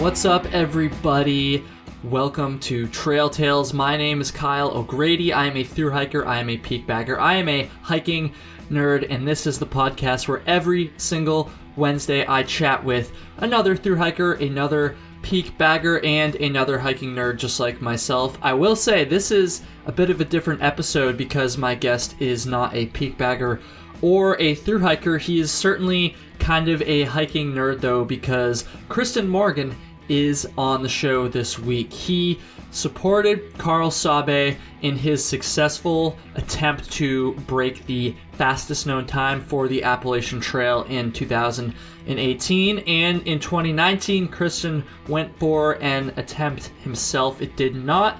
What's up, everybody? Welcome to Trail Tales. My name is Kyle O'Grady. I am a thru hiker. I am a peak bagger. I am a hiking nerd, and this is the podcast where every single Wednesday I chat with another thru hiker, another peak bagger, and another hiking nerd just like myself. I will say this is a bit of a different episode because my guest is not a peak bagger or a thru hiker. He is certainly kind of a hiking nerd though, because Kristian Morgan is on the show this week. He supported Karl Sabbe in his successful attempt to break the fastest known time for the Appalachian Trail in 2018, and in 2019 Kristian went for an attempt himself. It did not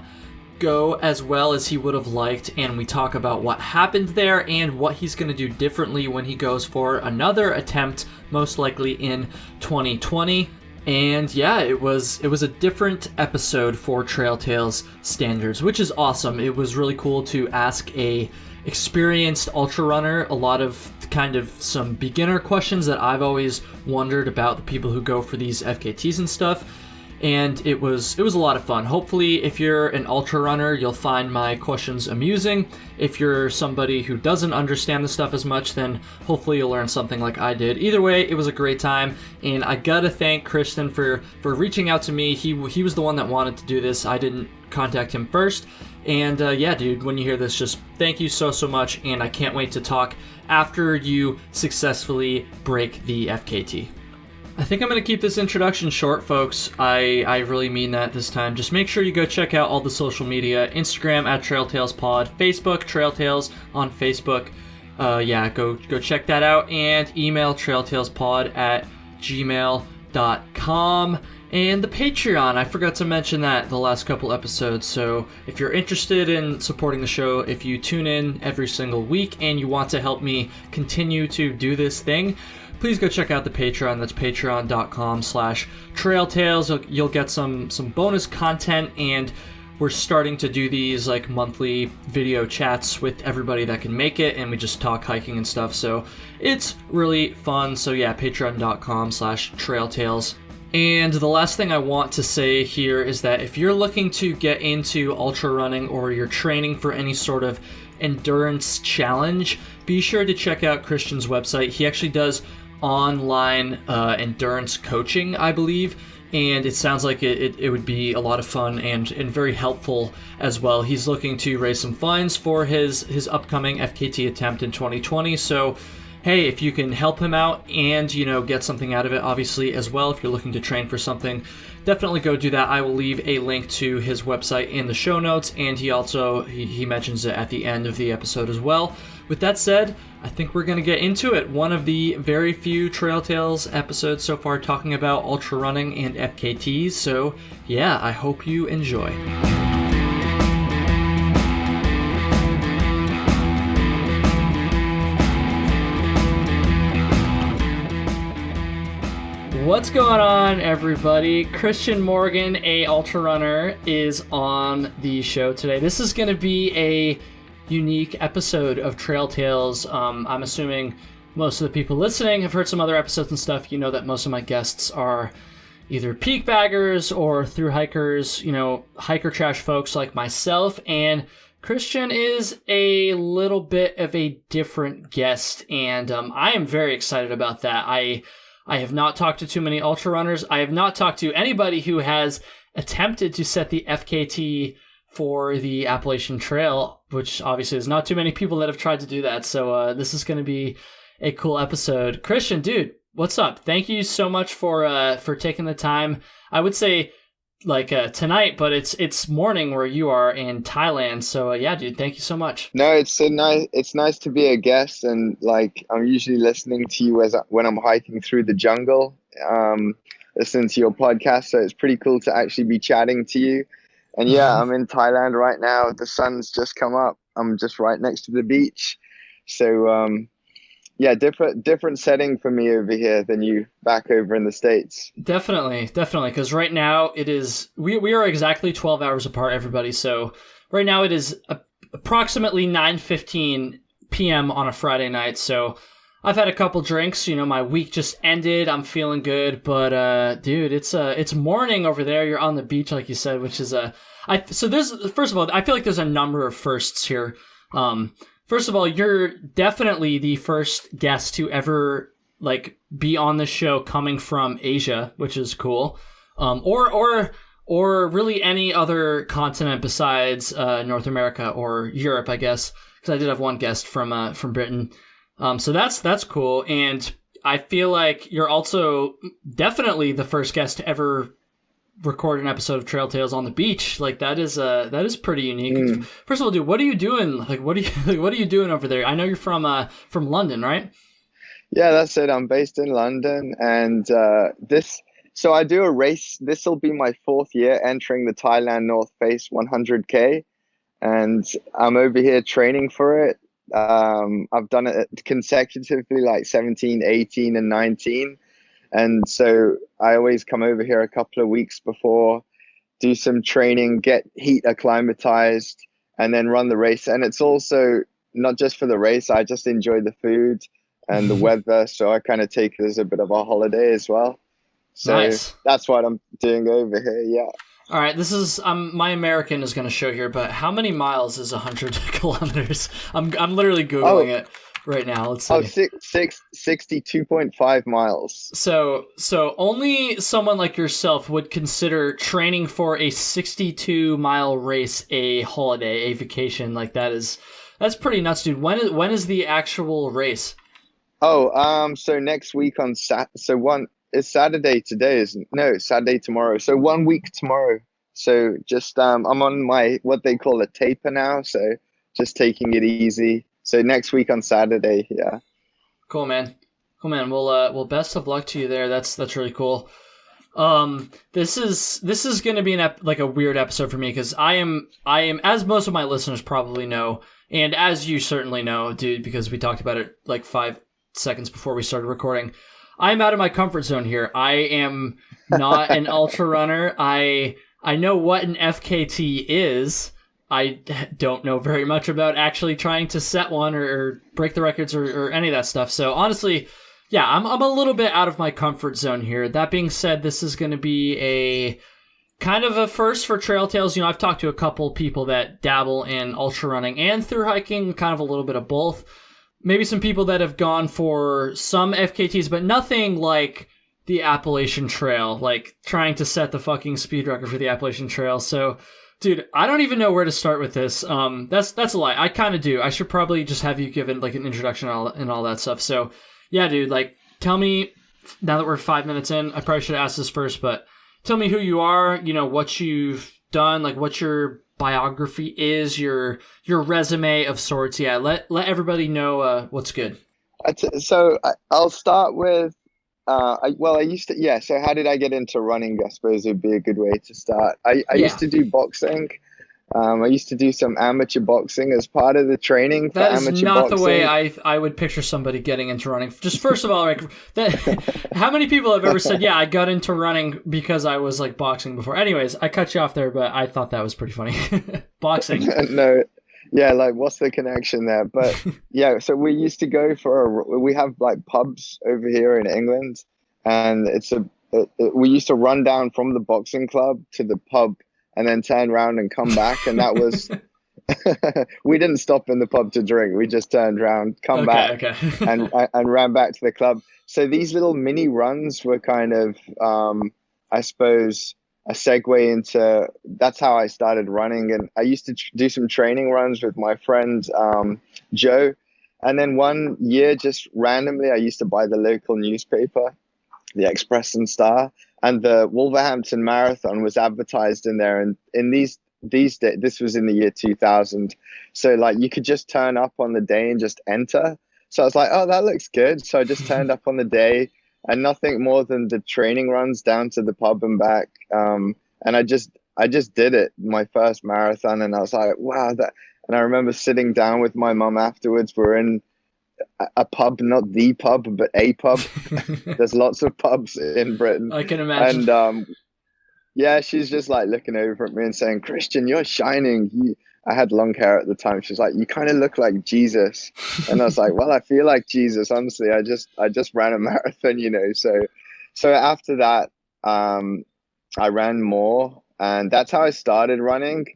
go as well as he would have liked, and we talk about what happened there and what he's going to do differently when he goes for another attempt, most likely in 2020. And yeah, it was a different episode for Trail Tales standards, which is awesome. It was really cool to ask a experienced ultra runner a lot of kind of some beginner questions that I've always wondered about the people who go for these FKTs and stuff. And it was a lot of fun. Hopefully, if you're an ultra runner, you'll find my questions amusing. If you're somebody who doesn't understand the stuff as much, then hopefully you'll learn something like I did. Either way, it was a great time, and I gotta thank Kristian for reaching out to me. He was the one that wanted to do this. I didn't contact him first. And yeah, dude, when you hear this, just thank you so much, and I can't wait to talk after you successfully break the FKT. I think I'm going to keep this introduction short, folks. I really mean that this time. Just make sure you go check out all the social media. Instagram at TrailTalesPod, Facebook, Trail Tales on Facebook. Yeah, go check that out, and email trailtalespod at gmail.com. And the Patreon, I forgot to mention that the last couple episodes. So if you're interested in supporting the show, if you tune in every single week and you want to help me continue to do this thing, please go check out the Patreon. That's patreon.com/trailtales. You'll get some bonus content, and we're starting to do these like monthly video chats with everybody that can make it, and we just talk hiking and stuff. So it's really fun. So yeah, patreon.com/trailtales. And the last thing I want to say here is that if you're looking to get into ultra running or you're training for any sort of endurance challenge, be sure to check out Kristian's website. He actually does online endurance coaching, I believe, and it sounds like it would be a lot of fun and very helpful as well. He's looking to raise some funds for his upcoming FKT attempt in 2020, so hey, if you can help him out and get something out of it, obviously, as well, if you're looking to train for something, definitely go do that. I will leave a link to his website in the show notes, and he mentions it at the end of the episode as well. With that said, I think we're going to get into it. One of the very few Trail Tales episodes so far talking about ultra running and FKTs, so yeah, I hope you enjoy. What's going on, everybody? Kristian Morgan, a ultra runner, is on the show today. This is going to be a unique episode of Trail Tales. I'm assuming most of the people listening have heard some other episodes and stuff. You know that most of my guests are either peak baggers or thru hikers, hiker trash folks like myself, and Kristian is a little bit of a different guest, and I am very excited about that. I have not talked to too many ultra runners. I have not talked to anybody who has attempted to set the FKT for the Appalachian Trail, which obviously is not too many people that have tried to do that. So this is going to be a cool episode. Kristian, dude, what's up? Thank you so much for taking the time. I would say tonight, but it's morning where you are in Thailand. So yeah, dude, thank you so much. No, it's so nice. It's nice to be a guest, and I'm usually listening to you when I'm hiking through the jungle, listening to your podcast. So it's pretty cool to actually be chatting to you. And yeah, I'm in Thailand right now. The sun's just come up. I'm just right next to the beach. So yeah, different setting for me over here than you back over in the States. Definitely, because right now it is, we are exactly 12 hours apart, everybody. So right now it is approximately 9:15 p.m. on a Friday night. So I've had a couple drinks. You know, my week just ended. I'm feeling good, but dude, it's morning over there. You're on the beach, like you said, which is so there's first of all, I feel like there's a number of firsts here. First of all, you're definitely the first guest to ever like be on the show coming from Asia, which is cool. Or really any other continent besides North America or Europe, I guess, because I did have one guest from Britain. So that's cool, and I feel like you're also definitely the first guest to ever record an episode of Trail Tales on the beach. Like that is pretty unique. First of all, dude, what are you doing? Like, what are you doing over there? I know you're from London, right? Yeah, that's it. I'm based in London, and so I do a race. This will be my 4th year entering the Thailand North Face 100K, and I'm over here training for it. I've done it consecutively, like 17, 18, and 19. And so I always come over here a couple of weeks before, do some training, get heat acclimatized, and then run the race. And it's also not just for the race. I just enjoy the food and the weather. So I kind of take it as a bit of a holiday as well. So nice. That's what I'm doing over here. Yeah. All right, this is my American is going to show here, but how many miles is 100 kilometers? I'm literally Googling it right now. Let's see. 62.5 miles. So only someone like yourself would consider training for a 62-mile race a holiday, a vacation. Like that's pretty nuts, dude. When is the actual race? So next week on it's Saturday today, it's Saturday tomorrow. So 1 week tomorrow. So just I'm on my what they call a taper now. So just taking it easy. So next week on Saturday, yeah. Cool, man. Well, best of luck to you there. That's really cool. This is gonna be a weird episode for me because I am as most of my listeners probably know, and as you certainly know, dude, because we talked about it like 5 seconds before we started recording. I'm out of my comfort zone here. I am not an ultra runner. I know what an FKT is. I don't know very much about actually trying to set one or break the records or any of that stuff. So honestly, yeah, I'm a little bit out of my comfort zone here. That being said, this is going to be a kind of a first for Trail Tales. You know, I've talked to a couple people that dabble in ultra running and through hiking, kind of a little bit of both. Maybe some people that have gone for some FKTs, but nothing like the Appalachian Trail, like trying to set the fucking speed record for the Appalachian Trail. So, dude, I don't even know where to start with this. That's a lie. I kind of do. I should probably just have you given like an introduction and all that stuff. So, yeah, dude, like tell me, now that we're 5 minutes in, I probably should have asked this first, but tell me who you are, you know, what you've done, like what your biography is, your resume of sorts. Yeah, let everybody know what's good. So I'll start with I used to, yeah. So how did I get into running? I suppose would be a good way to start. I used to do boxing. I used to do some amateur boxing as part of the training for amateur boxing. That is not the way I would picture somebody getting into running. Just first of all, like how many people have ever said, yeah, I got into running because I was like boxing before. Anyways, I cut you off there, but I thought that was pretty funny. Boxing. No, yeah, like what's the connection there? But yeah, so we used to go we have like pubs over here in England, and we used to run down from the boxing club to the pub and then turn around and come back. And that was, we didn't stop in the pub to drink. We just turned around, back and ran back to the club. So these little mini runs were kind of, I suppose, a segue into, that's how I started running. And I used to do some training runs with my friend, Joe. And then one year, just randomly, I used to buy the local newspaper, the Express and Star, and the Wolverhampton Marathon was advertised in there. And in these days, this was in the year 2000. So like you could just turn up on the day and just enter. So I was like, oh, that looks good. So I just turned up on the day, and nothing more than the training runs down to the pub and back. And I just did it, my first marathon. And I was like, wow, and I remember sitting down with my mum afterwards. We're in a pub, not the pub, but a pub. There's lots of pubs in Britain. I can imagine. And yeah, she's just like looking over at me and saying, Kristian, you're shining. I had long hair at the time. She was like, "You kind of look like Jesus," and I was like, "Well, I feel like Jesus. Honestly, I just ran a marathon, you know." So after that, I ran more, and that's how I started running.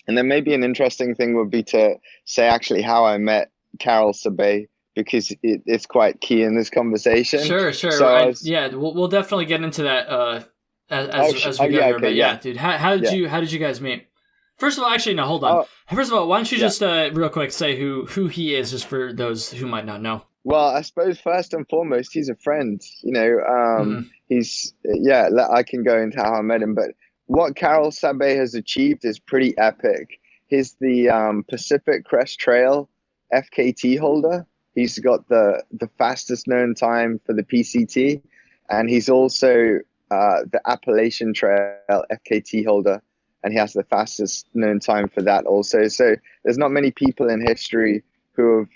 And then maybe an interesting thing would be to say actually how I met Karl Sabbe, because it's quite key in this conversation. Sure, sure. So I was, Yeah, we'll definitely get into that as we go yeah, here. okay, But yeah, yeah, dude, how did yeah. you guys meet? First of all, actually, no, hold on. Oh, First of all, why don't you yeah. just real quick say who he is, just for those who might not know. Well, I suppose first and foremost, he's a friend. You know, Hmm. he's yeah. I can go into how I met him, but what Karl Sabbe has achieved is pretty epic. He's the Pacific Crest Trail FKT holder. He's got the fastest known time for the PCT, and he's also the Appalachian Trail FKT holder, and he has the fastest known time for that also. So there's not many people in history who have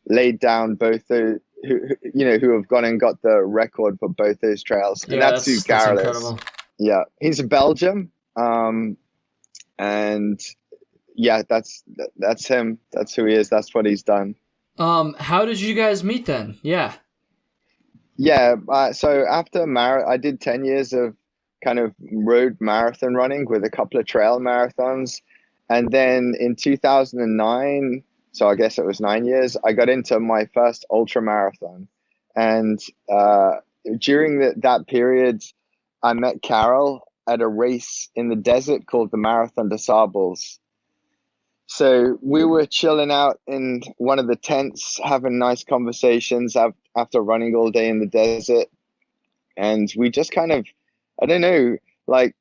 laid down both the who have gone and got the record for both those trails, and Yeah, that's who that's Garrett is. incredible. Yeah, he's a Belgium, and yeah, that's him. That's who he is. That's what he's done. How did you guys meet then? Yeah. Yeah, so after I did 10 years of kind of road marathon running with a couple of trail marathons, and then in 2009, so I guess it was 9 years, I got into my first ultra marathon, and during that period, I met Carol at a race in the desert called the Marathon des Sables. So we were chilling out in one of the tents, having nice conversations after running all day in the desert. And we just kind of, I don't know, like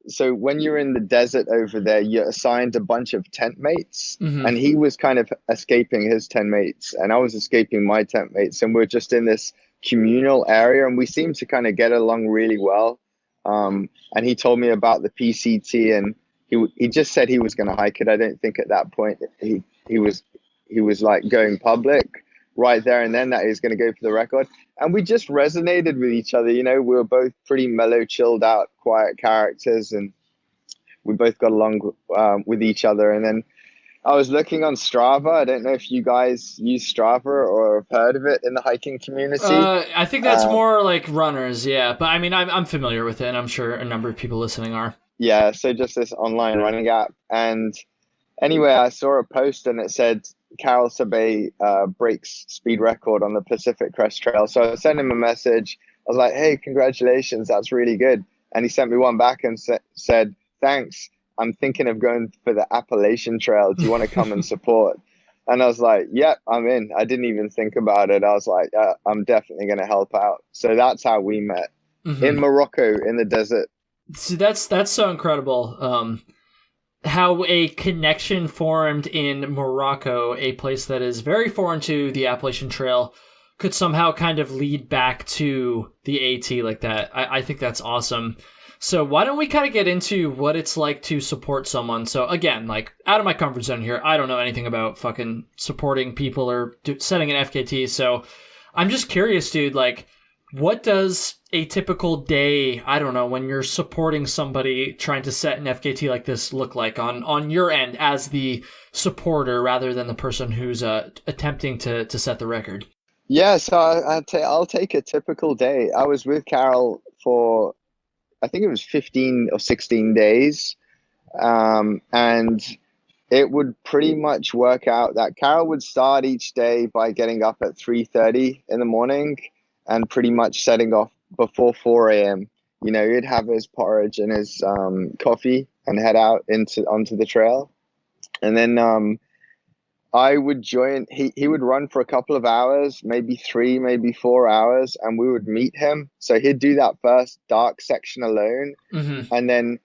so when you're in the desert over there, you're assigned a bunch of tent mates. Hmm. And he was kind of escaping his tent mates, and I was escaping my tent mates. And we're just in this communal area, and we seemed to kind of get along really well. And he told me about the PCT, and he just said he was going to hike it. I don't think at that point he was like going public right there and then that he was going to go for the record. And we just resonated with each other. You know, we were both pretty mellow, chilled out, quiet characters, and we both got along with each other. And then I was looking on Strava. I don't know if you guys use Strava or have heard of it in the hiking community. I think that's more like runners, yeah. But I mean, I'm familiar with it, and I'm sure a number of people listening are. Yeah, so just this online running app. And anyway, I saw a post and it said Karl Sabbe breaks speed record on the Pacific Crest Trail. So I sent him a message. I was like, "Hey, congratulations, that's really good." And he sent me one back and said, "Thanks. I'm thinking of going for the Appalachian Trail. Do you want to come and support?" And I was like, "Yep, I'm in." I didn't even think about it. I was like, "I'm definitely going to help out." So that's how we met in Hmm. Morocco in the desert. See, that's so incredible. How a connection formed in Morocco, a place that is very foreign to the Appalachian Trail, could somehow kind of lead back to the AT like that. I think that's awesome. So why don't we kind of get into what it's like to support someone? So again, like out of my comfort zone here, I don't know anything about fucking supporting people or setting an FKT. So I'm just curious, dude, like what does a typical day, I don't know, when you're supporting somebody trying to set an FKT like this look like on your end as the supporter rather than the person who's attempting to set the record? Yeah, so I'll take a typical day. I was with Carol for, I think it was 15 or 16 days. And it would pretty much work out that Carol would start each day by getting up at 3:30 in the morning and pretty much setting off before 4 a.m. You know, he'd have his porridge and his coffee and head out onto the trail. And then I would join. He would run for a couple of hours, maybe 3, maybe 4 hours, and we would meet him. So he'd do that first dark section alone, Mm-hmm. and then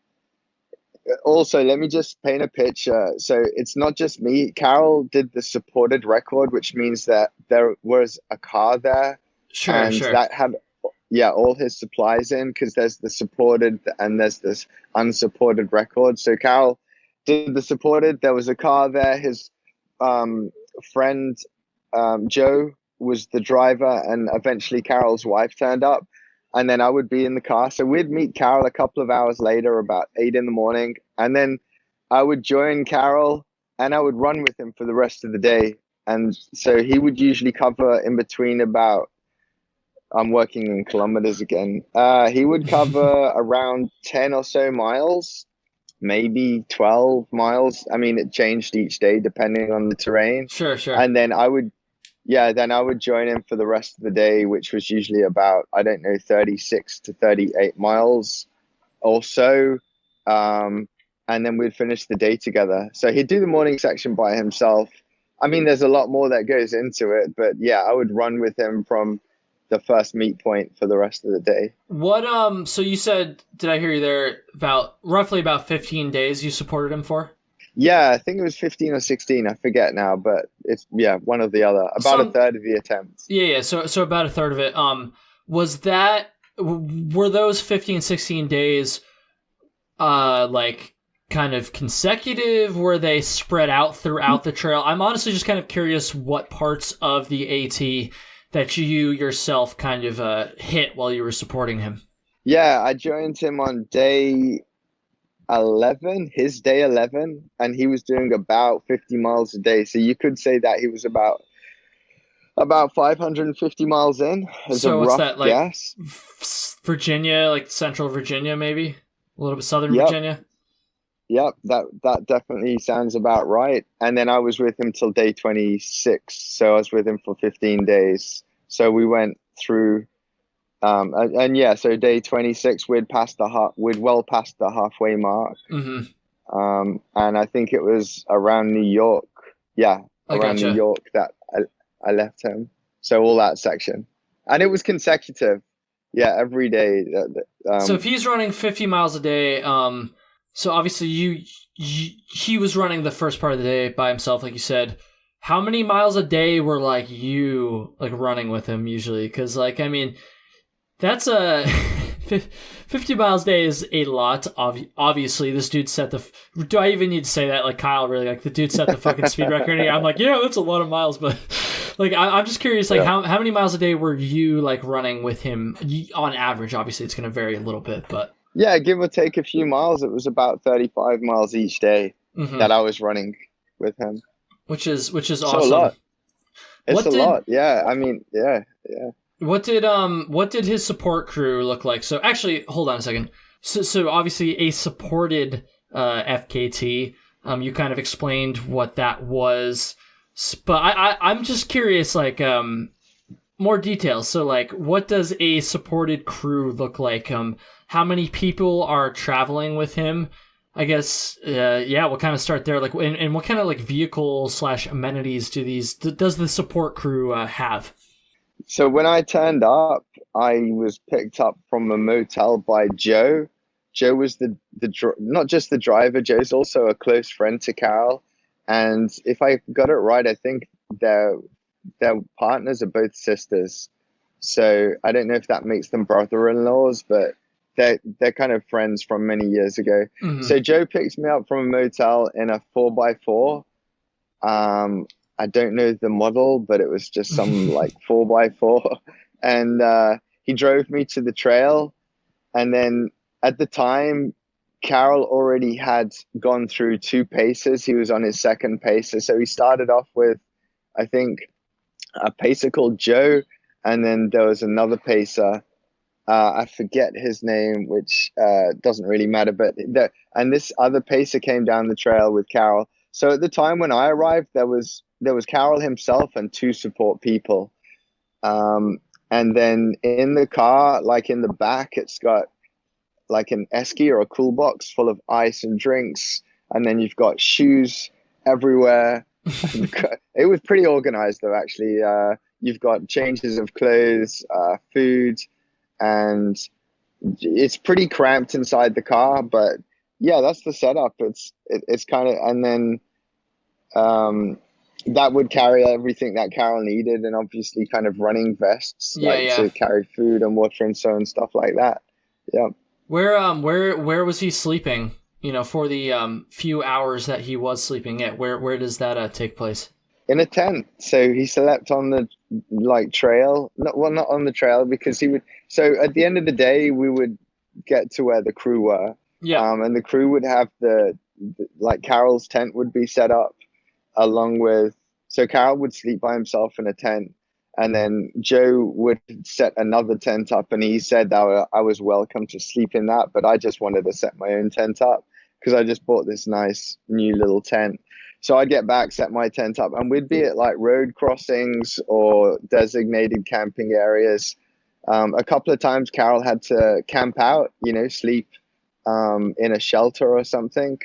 also let me just paint a picture. So it's not just me. Carol did the supported record, which means that there was a car there, Sure, and sure. that had all his supplies in, because there's the supported and there's this unsupported record. So Carol did the supported. There was a car there. His friend Joe was the driver, and eventually Carol's wife turned up, and then I would be in the car. So we'd meet Carol a couple of hours later, about 8 in the morning, and then I would join Carol and I would run with him for the rest of the day. And so he would usually cover in between about, I'm working in kilometers again. He would cover around 10 or so miles, maybe 12 miles. I mean, it changed each day depending on the terrain. Sure, sure. And then then I would join him for the rest of the day, which was usually about, I don't know, 36 to 38 miles or so. And then we'd finish the day together. So he'd do the morning section by himself. I mean, there's a lot more that goes into it, but yeah, I would run with him from the first meet point for the rest of the day. What, so you said, did I hear you there, roughly about 15 days you supported him for? Yeah, I think it was 15 or 16. I forget now, but it's, yeah, one or the other. About a third of the attempts. Yeah. So about a third of it. Were those 15, 16 days, like kind of consecutive? Were they spread out throughout the trail? I'm honestly just kind of curious what parts of the AT that you yourself kind of hit while you were supporting him. Yeah, I joined him on day 11, his day 11, and he was doing about 50 miles a day. So you could say that he was about 550 miles in as so a what's rough that, like guess. Virginia, like central Virginia, maybe a little bit southern Yep. Virginia. Yep, that definitely sounds about right. And then I was with him till day 26, so I was with him for 15 days. So we went through, and yeah, so day 26 we'd well past the halfway mark. Mm-hmm. And I think it was around New York. Yeah, around New York that I left him. So all that section, and it was consecutive. Yeah, every day. So if he's running 50 miles a day, so obviously he was running the first part of the day by himself, like you said. How many miles a day were like you like running with him usually? Because like, I mean, that's 50 miles a day is a lot. Obviously, this dude set do I even need to say that? Like Kyle, really, like the dude set the fucking speed record. I'm like, yeah, that's a lot of miles, but like, I'm just curious, like how many miles a day were you like running with him on average? Obviously, it's going to vary a little bit, but yeah, give or take a few miles. It was about 35 miles each day that I was running with him. Which is awesome. A lot. It's a lot. Yeah. I mean, yeah. What did his support crew look like? So actually, hold on a second. So obviously a supported FKT. You kind of explained what that was, but I'm just curious, like more details. So like, what does a supported crew look like? How many people are traveling with him? I guess, we'll kind of start there. Like, and what kind of like vehicle / amenities does the support crew have? So when I turned up, I was picked up from a motel by Joe. Joe was not just the driver. Joe's also a close friend to Karl, and if I got it right, I think their partners are both sisters. So I don't know if that makes them brother-in-laws, but they're kind of friends from many years ago. Mm-hmm. So Joe picked me up from a motel in a 4x4. I don't know the model, but it was just some like 4x4. And he drove me to the trail. And then at the time, Karl already had gone through 2 paces. He was on his second pacer. So he started off with, I think, a pacer called Joe. And then there was another pacer. I forget his name, which doesn't really matter. But and this other pacer came down the trail with Karl. So at the time when I arrived, there was Karl himself and 2 support people. And then in the car, like in the back, it's got like an esky or a cool box full of ice and drinks. And then you've got shoes everywhere. It was pretty organized though, actually. You've got changes of clothes, food, and it's pretty cramped inside the car, but yeah, that's the setup. It's kind of, and then that would carry everything that Karl needed, and obviously kind of running vests to carry food and water and so and stuff like that. Yeah. Where was he sleeping? You know, for the few hours that he was sleeping at, where does that take place? In a tent. So he slept on the trail. Not on the trail, because he would. So at the end of the day, we would get to where the crew were. Yeah. And the crew would have the Karl's tent would be set up, along with, so Karl would sleep by himself in a tent, and then Joe would set another tent up, and he said that I was welcome to sleep in that, but I just wanted to set my own tent up because I just bought this nice new little tent. So I'd get back, set my tent up, and we'd be at like road crossings or designated camping areas. A couple of times Karl had to camp out, sleep in a shelter or something.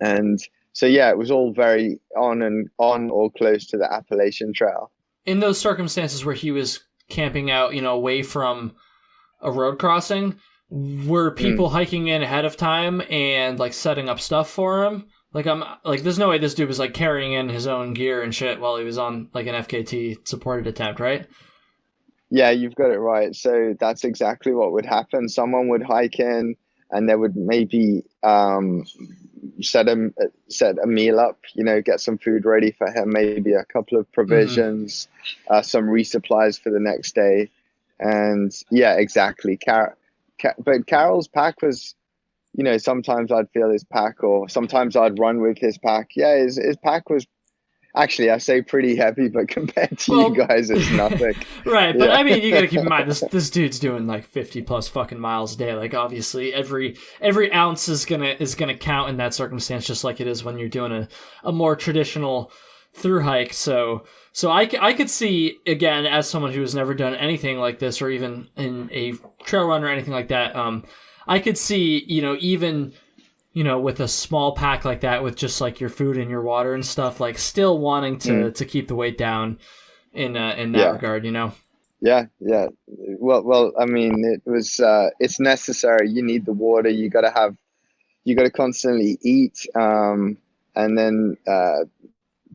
And so, yeah, it was all very on or close to the Appalachian Trail. In those circumstances where he was camping out, away from a road crossing, were people hiking in ahead of time and like setting up stuff for him? There's no way this dude was like carrying in his own gear and shit while he was on like an FKT supported attempt, right? Yeah, you've got it right. So that's exactly what would happen. Someone would hike in, and they would maybe set a meal up, get some food ready for him, maybe a couple of provisions, some resupplies for the next day. And yeah, exactly. But Karl's pack was, sometimes I'd feel his pack, or sometimes I'd run with his pack. Yeah, his pack was, actually, I say pretty heavy, but compared to you guys, it's nothing. Right, but yeah. I mean, you got to keep in mind this dude's doing like 50 plus fucking miles a day. Like, obviously, every ounce is gonna count in that circumstance, just like it is when you're doing a more traditional through hike. So I could see, again, as someone who has never done anything like this, or even in a trail run or anything like that, I could see, even with a small pack like that, with just like your food and your water and stuff, like still wanting to keep the weight down in that regard, Yeah. Well, I mean, it was, it's necessary. You need the water. You got to constantly eat. And then,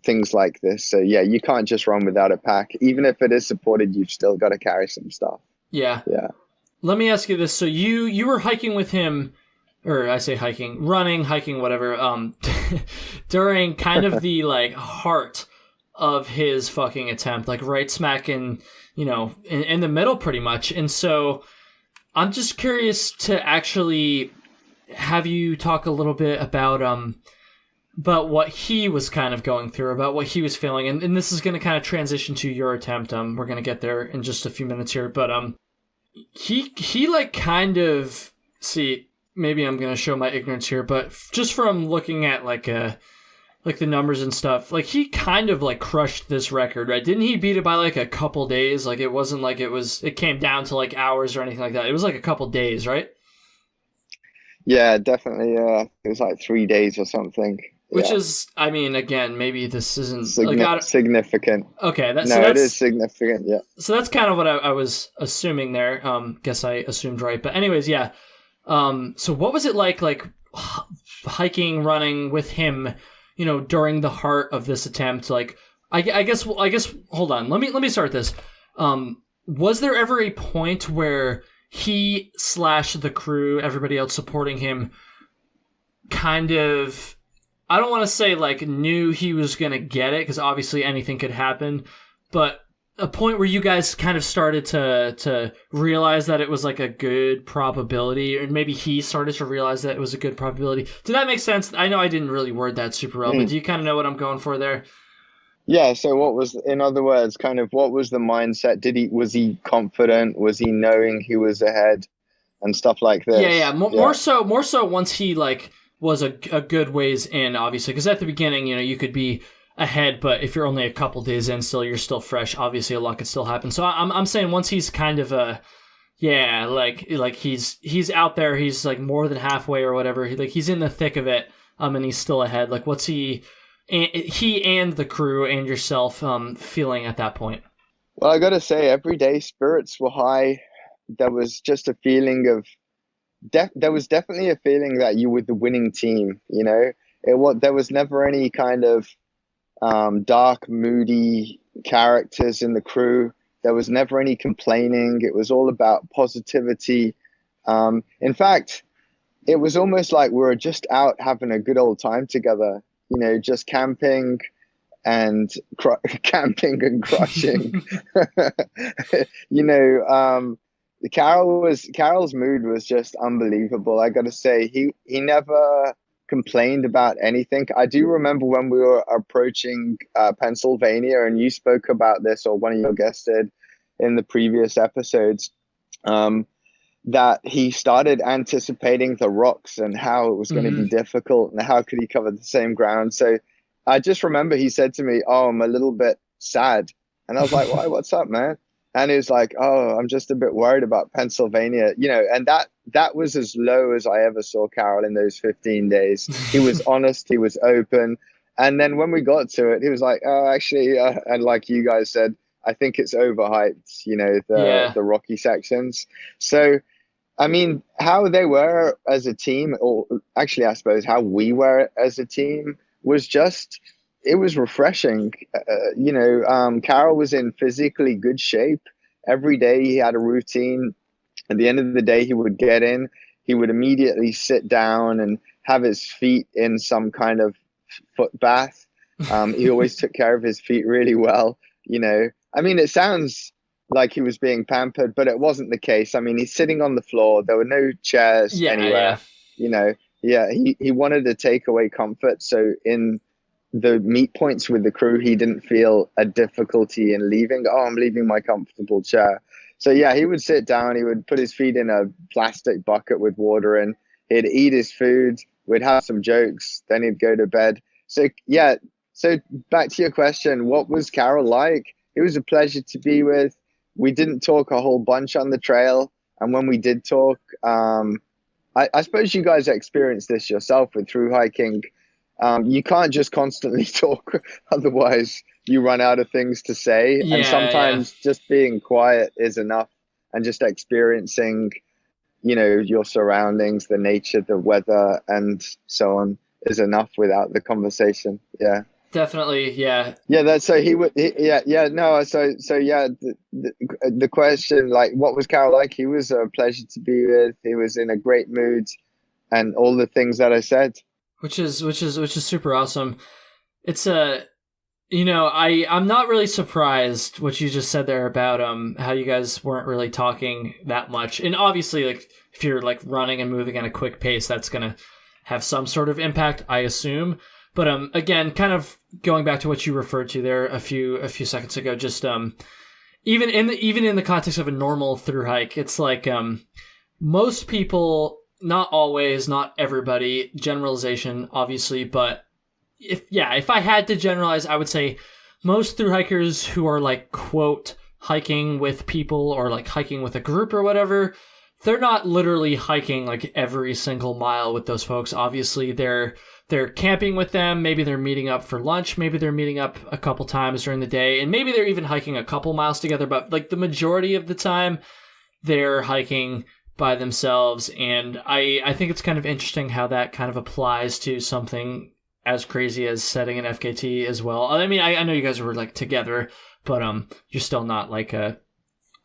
things like this. So yeah, you can't just run without a pack. Even if it is supported, you've still got to carry some stuff. Yeah. Let me ask you this. So you were hiking with him, or I say running, hiking, whatever, during kind of the like heart of his fucking attempt, like right smack in the middle pretty much. And so I'm just curious to actually have you talk a little bit about what he was kind of going through, about what he was feeling. And this is going to kind of transition to your attempt. We're going to get there in just a few minutes here, but he like kind of, see, maybe I'm going to show my ignorance here, but just from looking at like the numbers and stuff, like he kind of like crushed this record, right? Didn't he beat it by like a couple days? Like it wasn't like it came down to like hours or anything like that. It was like a couple days, right? Yeah, definitely. It was like 3 days or something. Which is, I mean, again, maybe this isn't significant. Okay, it is significant. Yeah. So that's kind of what I was assuming there. Guess I assumed right, but anyways, yeah. So what was it like hiking, running with him, during the heart of this attempt? Like, I guess. Hold on. Let me start this. Was there ever a point where he / the crew, everybody else supporting him, kind of, I don't want to say like knew he was going to get it, because obviously anything could happen, but a point where you guys kind of started to realize that it was like a good probability, or maybe he started to realize that it was a good probability. Did that make sense? I know I didn't really word that super well, but do you kind of know what I'm going for there? Yeah. So in other words, kind of what was the mindset? Was he confident? Was he knowing he was ahead and stuff like this? Yeah. More so once he like was a good ways in, obviously, because at the beginning, you could be ahead, but if you're only a couple days in, you're still fresh. Obviously, a lot could still happen. So I'm saying once he's kind of like he's out there, he's like more than halfway or whatever. He's in the thick of it, and he's still ahead. Like, what's he and the crew and yourself feeling at that point? Well, I gotta say, every day spirits were high. There was just a feeling of there was definitely a feeling that you were the winning team. There was never any kind of dark, moody characters in the crew. There was never any complaining. It was all about positivity. In fact, it was almost like we were just out having a good old time together, just camping and camping and crushing. Karl's mood was just unbelievable. I got to say, he never complained about anything. I do remember when we were approaching Pennsylvania, and you spoke about this, or one of your guests did in the previous episodes, that he started anticipating the rocks and how it was going to be difficult and how could he cover the same ground. So I just remember he said to me, "Oh, I'm a little bit sad." And I was like, "Why? What's up, man?" And he was like, "Oh, I'm just a bit worried about Pennsylvania," and that was as low as I ever saw Karl in those 15 days. He was honest, he was open. And then when we got to it, he was like, "Oh, actually," and like you guys said, I think it's overhyped, the rocky sections. So, I mean, how they were as a team, or actually, I suppose how we were as a team was just, it was refreshing. Karl was in physically good shape. Every day he had a routine. At the end of the day, he would get in, he would immediately sit down and have his feet in some kind of foot bath. He always took care of his feet really well. I mean, it sounds like he was being pampered, but it wasn't the case. I mean, he's sitting on the floor. There were no chairs anywhere. He wanted to take away comfort. So in the meet points with the crew, he didn't feel a difficulty in leaving. "Oh, I'm leaving my comfortable chair." So yeah, he would sit down, he would put his feet in a plastic bucket with water in, he'd eat his food, we'd have some jokes, then he'd go to bed. So yeah, so back to your question, what was Karl like? It was a pleasure to be with. We didn't talk a whole bunch on the trail. And when we did talk, I suppose you guys experienced this yourself with through hiking. You can't just constantly talk, otherwise you run out of things to say. And sometimes just being quiet is enough, and just experiencing, your surroundings, the nature, the weather, and so on is enough without the conversation. Yeah. Definitely. Yeah. Yeah. That's so he would. No. So yeah. The question, like, what was Karl like? He was a pleasure to be with. He was in a great mood, and all the things that I said. Which is super awesome. It's I'm not really surprised what you just said there about how you guys weren't really talking that much. And obviously, like, if you're like running and moving at a quick pace, that's gonna have some sort of impact, I assume. But again, kind of going back to what you referred to there a few seconds ago, just even in the context of a normal through hike, it's like most people, not always, not everybody, generalization obviously, but if I had to generalize, I would say most through hikers who are like, quote, hiking with people or like hiking with a group or whatever, they're not literally hiking like every single mile with those folks. Obviously, they're camping with them. Maybe they're meeting up for lunch. Maybe they're meeting up a couple times during the day, and maybe they're even hiking a couple miles together. But like the majority of the time, they're hiking by themselves. And I think it's kind of interesting how that kind of applies to something as crazy as setting an FKT as well. I mean, I know you guys were like together, but you're still not like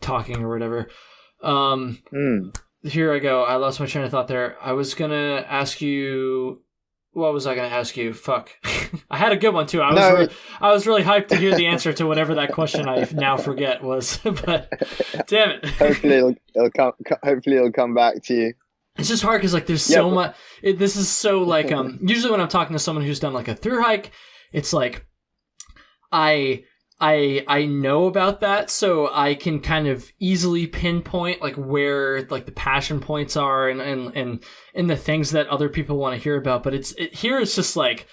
talking or whatever. Here I go. I lost my train of thought there. I was gonna ask you. What was I gonna ask you? Fuck. I had a good one too. I was really hyped to hear the answer to whatever that question I now forget was. But damn it. Hopefully it'll come back to you. It's just hard because like there's so much. This is so like usually when I'm talking to someone who's done like a through hike, it's like I know about that, so I can kind of easily pinpoint like where like the passion points are and the things that other people want to hear about. But here it's just like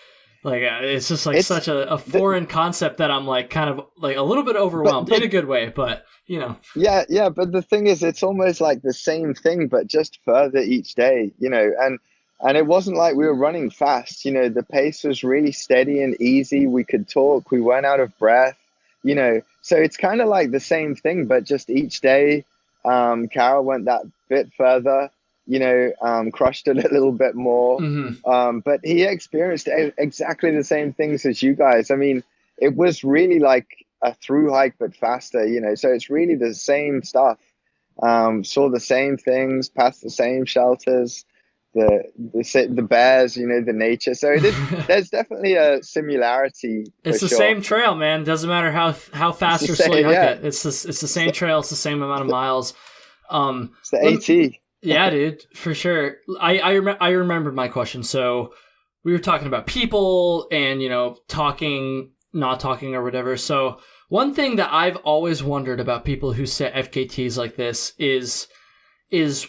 it's just like such a foreign concept that I'm like kind of like a little bit overwhelmed in a good way, but Yeah, but the thing is, it's almost like the same thing, but just further each day, and it wasn't like we were running fast, the pace was really steady and easy. We could talk, we weren't out of breath, so it's kind of like the same thing, but just each day, Karl went that bit further, crushed it a little bit more. But he experienced exactly the same things as you guys. I mean, it was really like a through hike, but faster, so it's really the same stuff. Saw the same things, passed the same shelters, the bears, the nature. So there's definitely a similarity. It's the same trail, man. Doesn't matter how fast or slow you hike it. It's the same trail. It's the same amount of miles. It's the AT. Yeah, dude, for sure. I remembered my question. So we were talking about people and, talking, not talking or whatever. So one thing that I've always wondered about people who set FKTs like this is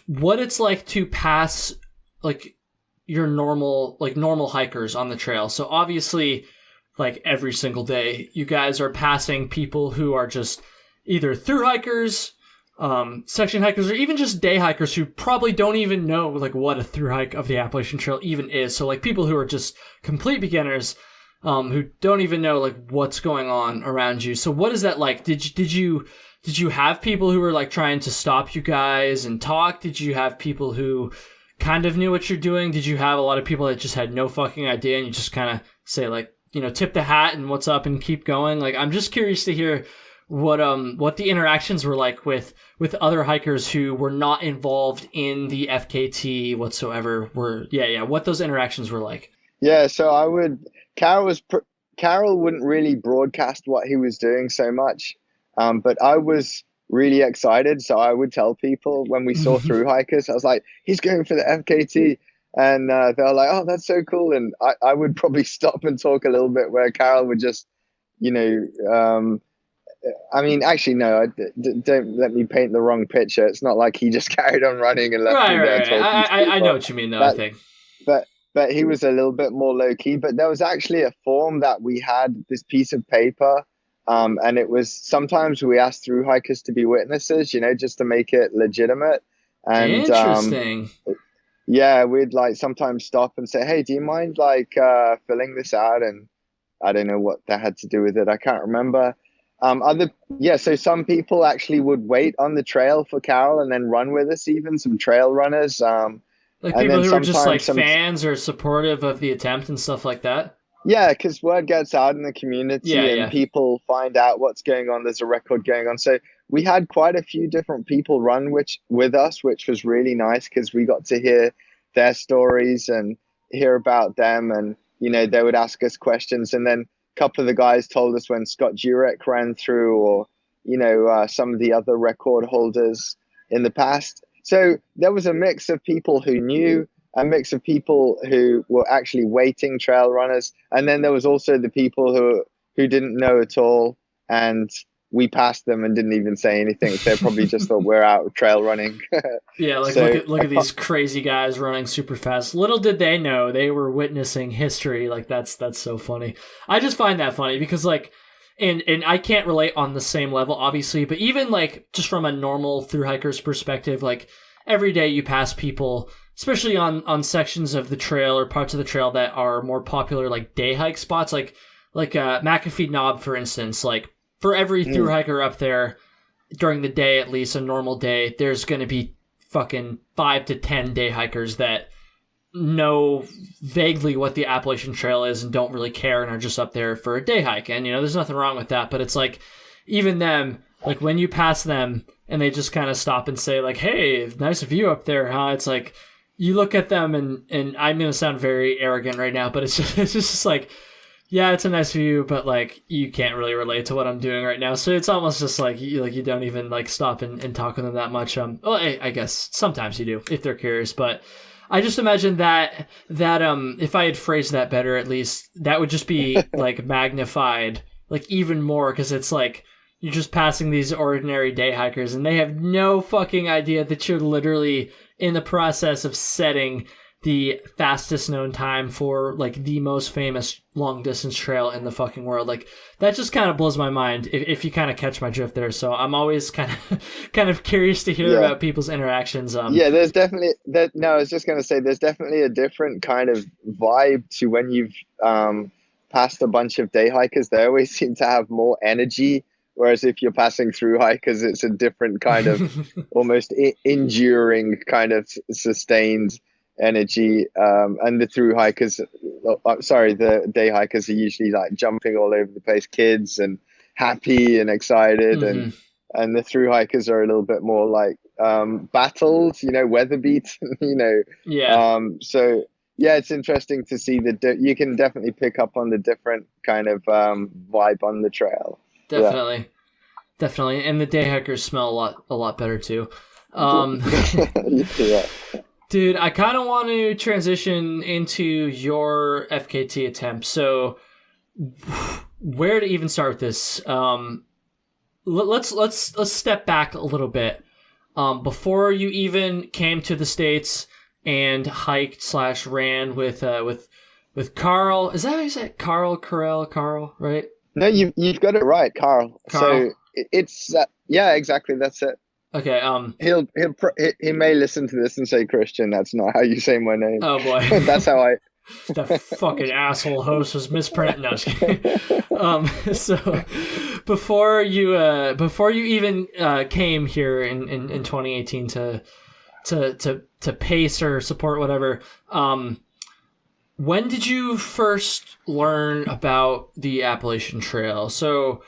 what it's like to pass like your normal hikers on the trail. So obviously, like every single day, you guys are passing people who are just either through hikers, section hikers, or even just day hikers who probably don't even know like what a through hike of the Appalachian Trail even is. So like people who are just complete beginners, who don't even know like what's going on around you. So what is that like? Did you have people who were like trying to stop you guys and talk? Did you have people who kind of knew what you're doing? Did you have a lot of people that just had no fucking idea and you just kind of say like, tip the hat and what's up and keep going? Like, I'm just curious to hear what the interactions were like with other hikers who were not involved in the FKT whatsoever. What those interactions were like. Yeah, so Karl wouldn't really broadcast what he was doing so much, but I was really excited. So I would tell people when we saw through hikers, I was like, he's going for the FKT. And they were like, oh, that's so cool. And I would probably stop and talk a little bit where Karl would just, actually, no, don't let me paint the wrong picture. It's not like he just carried on running and left me there. Right. I know what you mean, though, I think. But he was a little bit more low key. But there was actually a form that we had, this piece of paper. And it was sometimes we asked through hikers to be witnesses, just to make it legitimate. And interesting. Yeah, we'd like sometimes stop and say, hey, do you mind like filling this out? And I don't know what that had to do with it. I can't remember. So some people actually would wait on the trail for Karl and then run with us, even some trail runners. Like people who are just like fans or supportive of the attempt and stuff like that? Yeah, because word gets out in the community and people find out what's going on. There's a record going on. So we had quite a few different people run with us, which was really nice because we got to hear their stories and hear about them. And, they would ask us questions. And then a couple of the guys told us when Scott Jurek ran through or, some of the other record holders in the past. So there was a mix of people who knew, a mix of people who were actually waiting trail runners. And then there was also the people who didn't know at all. And we passed them and didn't even say anything. They probably just thought we're out trail running. Yeah, like so, look at these crazy guys running super fast. Little did they know they were witnessing history. Like that's so funny. I just find that funny because like, and I can't relate on the same level, obviously, but even like just from a normal through hiker's perspective, like every day you pass people, especially on sections of the trail or parts of the trail that are more popular, like day hike spots, like McAfee Knob, for instance. Like for every through hiker up there during the day, at least a normal day, there's going to be fucking 5 to 10 day hikers that know vaguely what the Appalachian Trail is and don't really care and are just up there for a day hike. And, there's nothing wrong with that. But it's like, even them, like when you pass them and they just kind of stop and say like, hey, nice view up there, huh? It's like, you look at them and I'm going to sound very arrogant right now, but it's just like, yeah, it's a nice view, but like you can't really relate to what I'm doing right now. So it's almost just like you don't even like stop and talk with them that much. Well, I guess sometimes you do if they're curious, but I just imagine that if I had phrased that better, at least that would just be like magnified like even more, because it's like you're just passing these ordinary day hikers and they have no fucking idea that you're literally in the process of setting the fastest known time for like the most famous long distance trail in the fucking world. Like that just kind of blows my mind if you kind of catch my drift there. So I'm always kind of curious to hear about people's interactions. There's definitely that. No, I was just going to say there's definitely a different kind of vibe to when you've passed a bunch of day hikers. They always seem to have more energy. Whereas if you're passing through hikers, it's a different kind of almost enduring kind of sustained energy. And the through hikers, the day hikers are usually like jumping all over the place, kids and happy and excited. And the through hikers are a little bit more like battled, weather beat, So yeah, it's interesting to see you can definitely pick up on the different kind of vibe on the trail. Definitely. And the day hikers smell a lot better too. Yeah. Dude, I kind of want to transition into your FKT attempt. So, where to even start with this? Let's step back a little bit. Before you even came to the States and hiked/ran with Karl, is that how you say it? Karl, right? No, you've got it right, Karl. So it's yeah, exactly. That's it. Okay. He may listen to this and say, Kristian, that's not how you say my name. Oh boy. That's how I. That fucking asshole host was mispronounced. No, just kidding. So before you even came here in 2018 to pace or support whatever, when did you first learn about the Appalachian Trail? So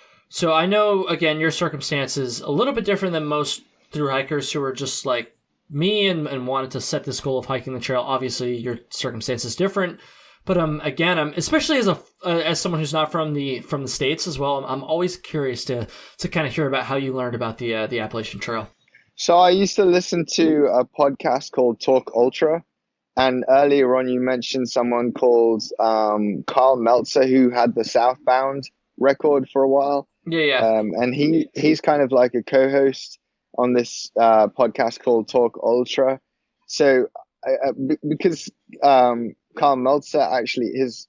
I know, again, your circumstances a little bit different than most through hikers who are just like me and wanted to set this goal of hiking the trail. Obviously, your circumstance is different, but again, I'm especially as someone who's not from the States as well. I'm always curious to kind of hear about how you learned about the Appalachian Trail. So I used to listen to a podcast called Talk Ultra, and earlier on you mentioned someone called Karl Meltzer who had the Southbound record for a while. Yeah. And he's kind of like a co-host on this podcast called Talk Ultra. So because Karl Meltzer, actually his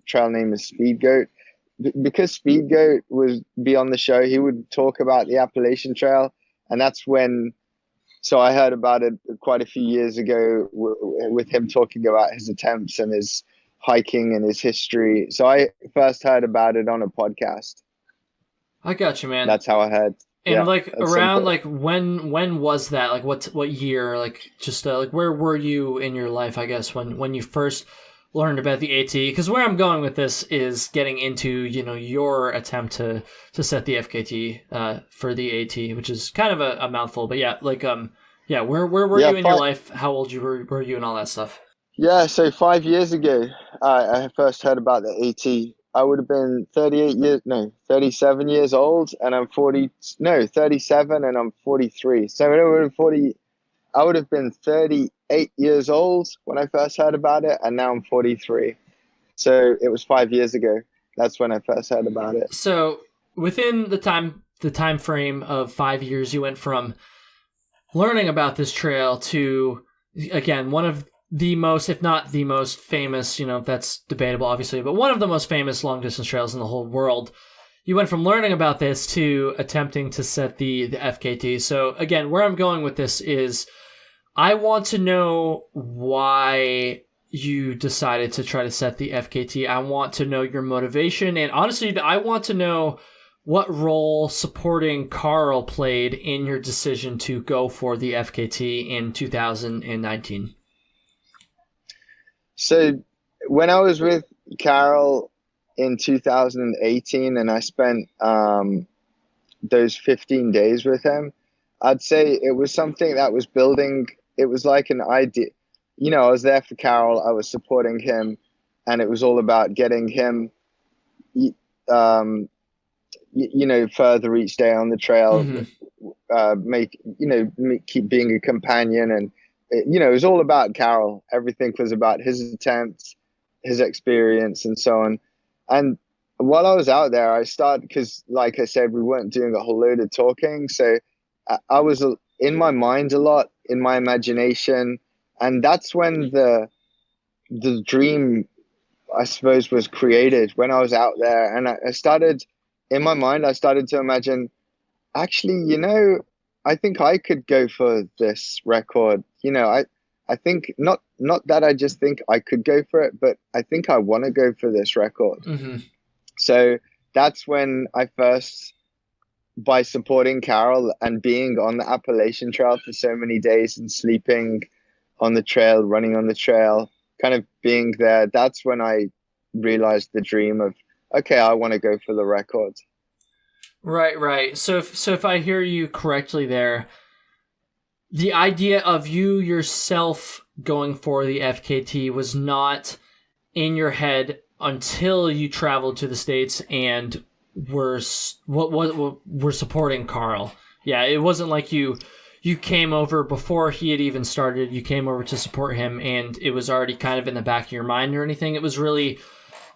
trail name is Speed Goat, because Speed Goat would be on the show, he would talk about the Appalachian Trail, and that's when. So I heard about it quite a few years ago with him talking about his attempts and his hiking and his history. So I first heard about it on a podcast. I got you, man. That's how I heard. And yeah, like around like when was that? Like what year? Like just like where were you in your life? I guess when you first learned about the AT. Because where I'm going with this is getting into your attempt to set the FKT for the AT, which is kind of a mouthful. But yeah, like where were you in your life? How old were you and all that stuff? Yeah, so 5 years ago, I first heard about the AT. I would have been 37 years old, and I'm 37 and I'm 43. So I would have been 38 years old when I first heard about it, and now I'm 43. So it was 5 years ago. That's when I first heard about it. So within the time frame of 5 years, you went from learning about this trail to, again, one of the most, if not the most famous, that's debatable, obviously, but one of the most famous long-distance trails in the whole world. You went from learning about this to attempting to set the FKT. So, again, where I'm going with this is I want to know why you decided to try to set the FKT. I want to know your motivation. And honestly, I want to know what role supporting Karl played in your decision to go for the FKT in 2019. So when I was with Karl in 2018 and I spent those 15 days with him, I'd say it was something that was building. It was like an idea. I was there for Karl. I was supporting him, and it was all about getting him, further each day on the trail, keep being a companion. And, it was all about Karl. Everything was about his attempts, his experience, and so on. And while I was out there, I started, because like I said, we weren't doing a whole load of talking. So I was in my mind a lot, in my imagination. And that's when the dream, I suppose, was created, when I was out there. And I started, in my mind, I started to imagine, actually, I think I could go for this record. I think not that I just think I could go for it, but I think I want to go for this record. Mm-hmm. So that's when I first, by supporting Karl and being on the Appalachian Trail for so many days and sleeping on the trail, running on the trail, kind of being there, that's when I realized the dream of, okay, I want to go for the record. Right. So if I hear you correctly there, the idea of you yourself going for the FKT was not in your head until you traveled to the States and were supporting Karl. Yeah, it wasn't like you you came over before he had even started. You came over to support him, and it was already kind of in the back of your mind or anything. It was really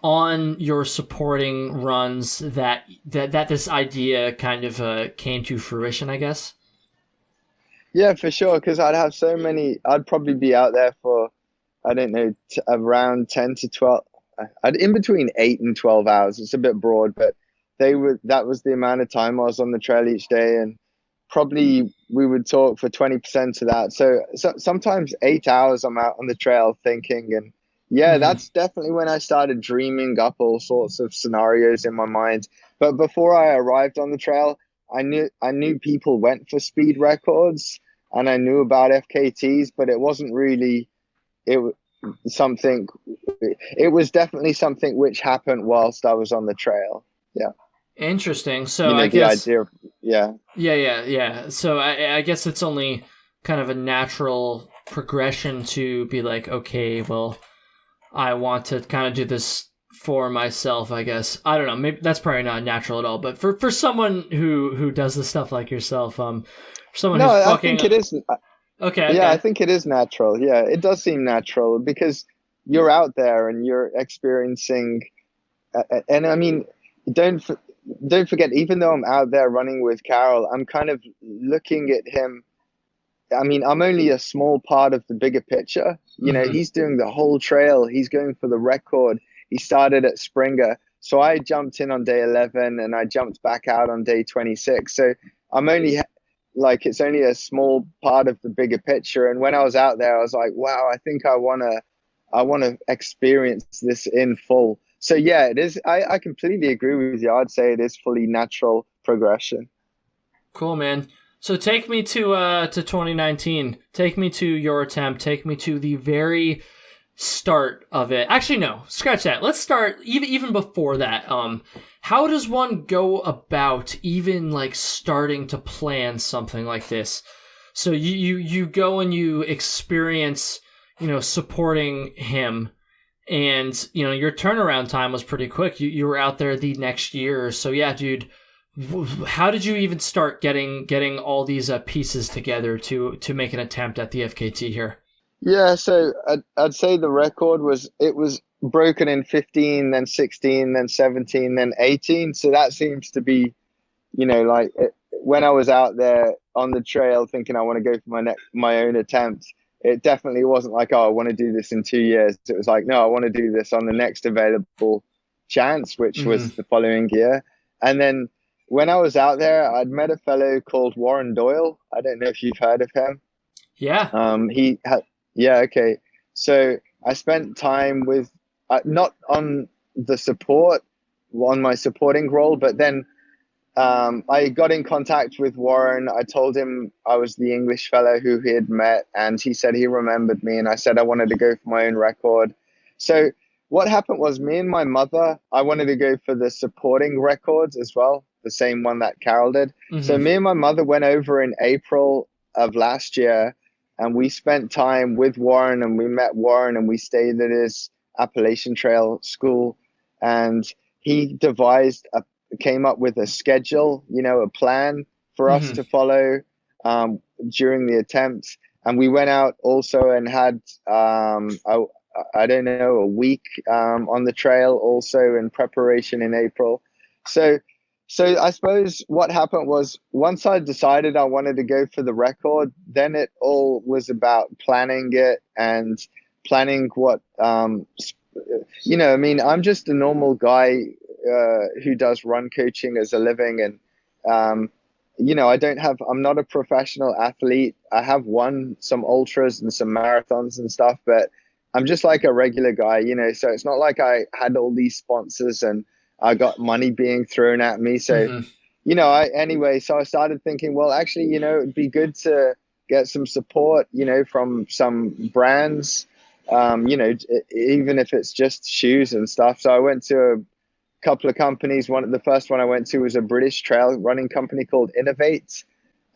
on your supporting runs that this idea kind of came to fruition, I guess. Yeah, for sure. Because I'd have so many. I'd probably be out there for, I don't know, around 10 to 12. In between 8 and 12 hours. It's a bit broad, but that was the amount of time I was on the trail each day, and probably we would talk for 20% of that. So sometimes 8 hours I'm out on the trail thinking, and yeah, that's definitely when I started dreaming up all sorts of scenarios in my mind. But before I arrived on the trail, I knew people went for speed records, and I knew about FKTs, but it wasn't really something. It was definitely something which happened whilst I was on the trail. Yeah. Interesting. So I guess the idea of, yeah. So I guess it's only kind of a natural progression to be like, okay, well, I want to kind of do this for myself, I guess. I don't know. Maybe that's probably not natural at all. But for someone who does this stuff like yourself, someone who's fucking... I think it is. Okay. Yeah, I think it is natural. Yeah, it does seem natural because you're out there and you're experiencing. And I mean, don't forget, even though I'm out there running with Karl, I'm kind of looking at him. I mean, I'm only a small part of the bigger picture. He's doing the whole trail. He's going for the record. He started at Springer. So I jumped in on day 11 and I jumped back out on day 26. So I'm only it's only a small part of the bigger picture. And when I was out there, I was like, wow, I think I want to experience this in full. So yeah, it is. I completely agree with you. I'd say it is fully natural progression. Cool, man. So take me to 2019. Take me to your attempt. Take me to the very start of it. Actually, no, scratch that. Let's start even before that. How does one go about even starting to plan something like this? So you go and you experience, supporting him, and your turnaround time was pretty quick. You were out there the next year. So yeah, dude. How did you even start getting all these pieces together to make an attempt at the FKT here? Yeah, so I'd say the record was broken in 15, then 16, then 17, then 18. So that seems to be, when I was out there on the trail thinking I want to go for my own attempt, it definitely wasn't like, oh, I want to do this in 2 years. It was like, no, I want to do this on the next available chance, which was the following year. And then when I was out there, I'd met a fellow called Warren Doyle. I don't know if you've heard of him. Yeah. Yeah, okay. So I spent time with, not on my supporting role, but then I got in contact with Warren. I told him I was the English fellow who he had met, and he said he remembered me, and I said I wanted to go for my own record. So what happened was me and my mother, I wanted to go for the supporting records as well, the same one that Karl did. So me and my mother went over in April of last year, and we spent time with Warren, and we met Warren, and we stayed at his Appalachian Trail school, and he came up with a schedule, a plan for us to follow during the attempt. And we went out also and had, I don't know, a week on the trail also in preparation in April. So I suppose what happened was once I decided I wanted to go for the record, then it all was about planning it and planning what, I mean, I'm just a normal guy who does run coaching as a living. And, I'm not a professional athlete. I have won some ultras and some marathons and stuff, but I'm just like a regular guy, so it's not like I had all these sponsors and I got money being thrown at me. So, so I started thinking, well, actually, it'd be good to get some support, from some brands, even if it's just shoes and stuff. So I went to a couple of companies. The first one I went to was a British trail running company called Innovate.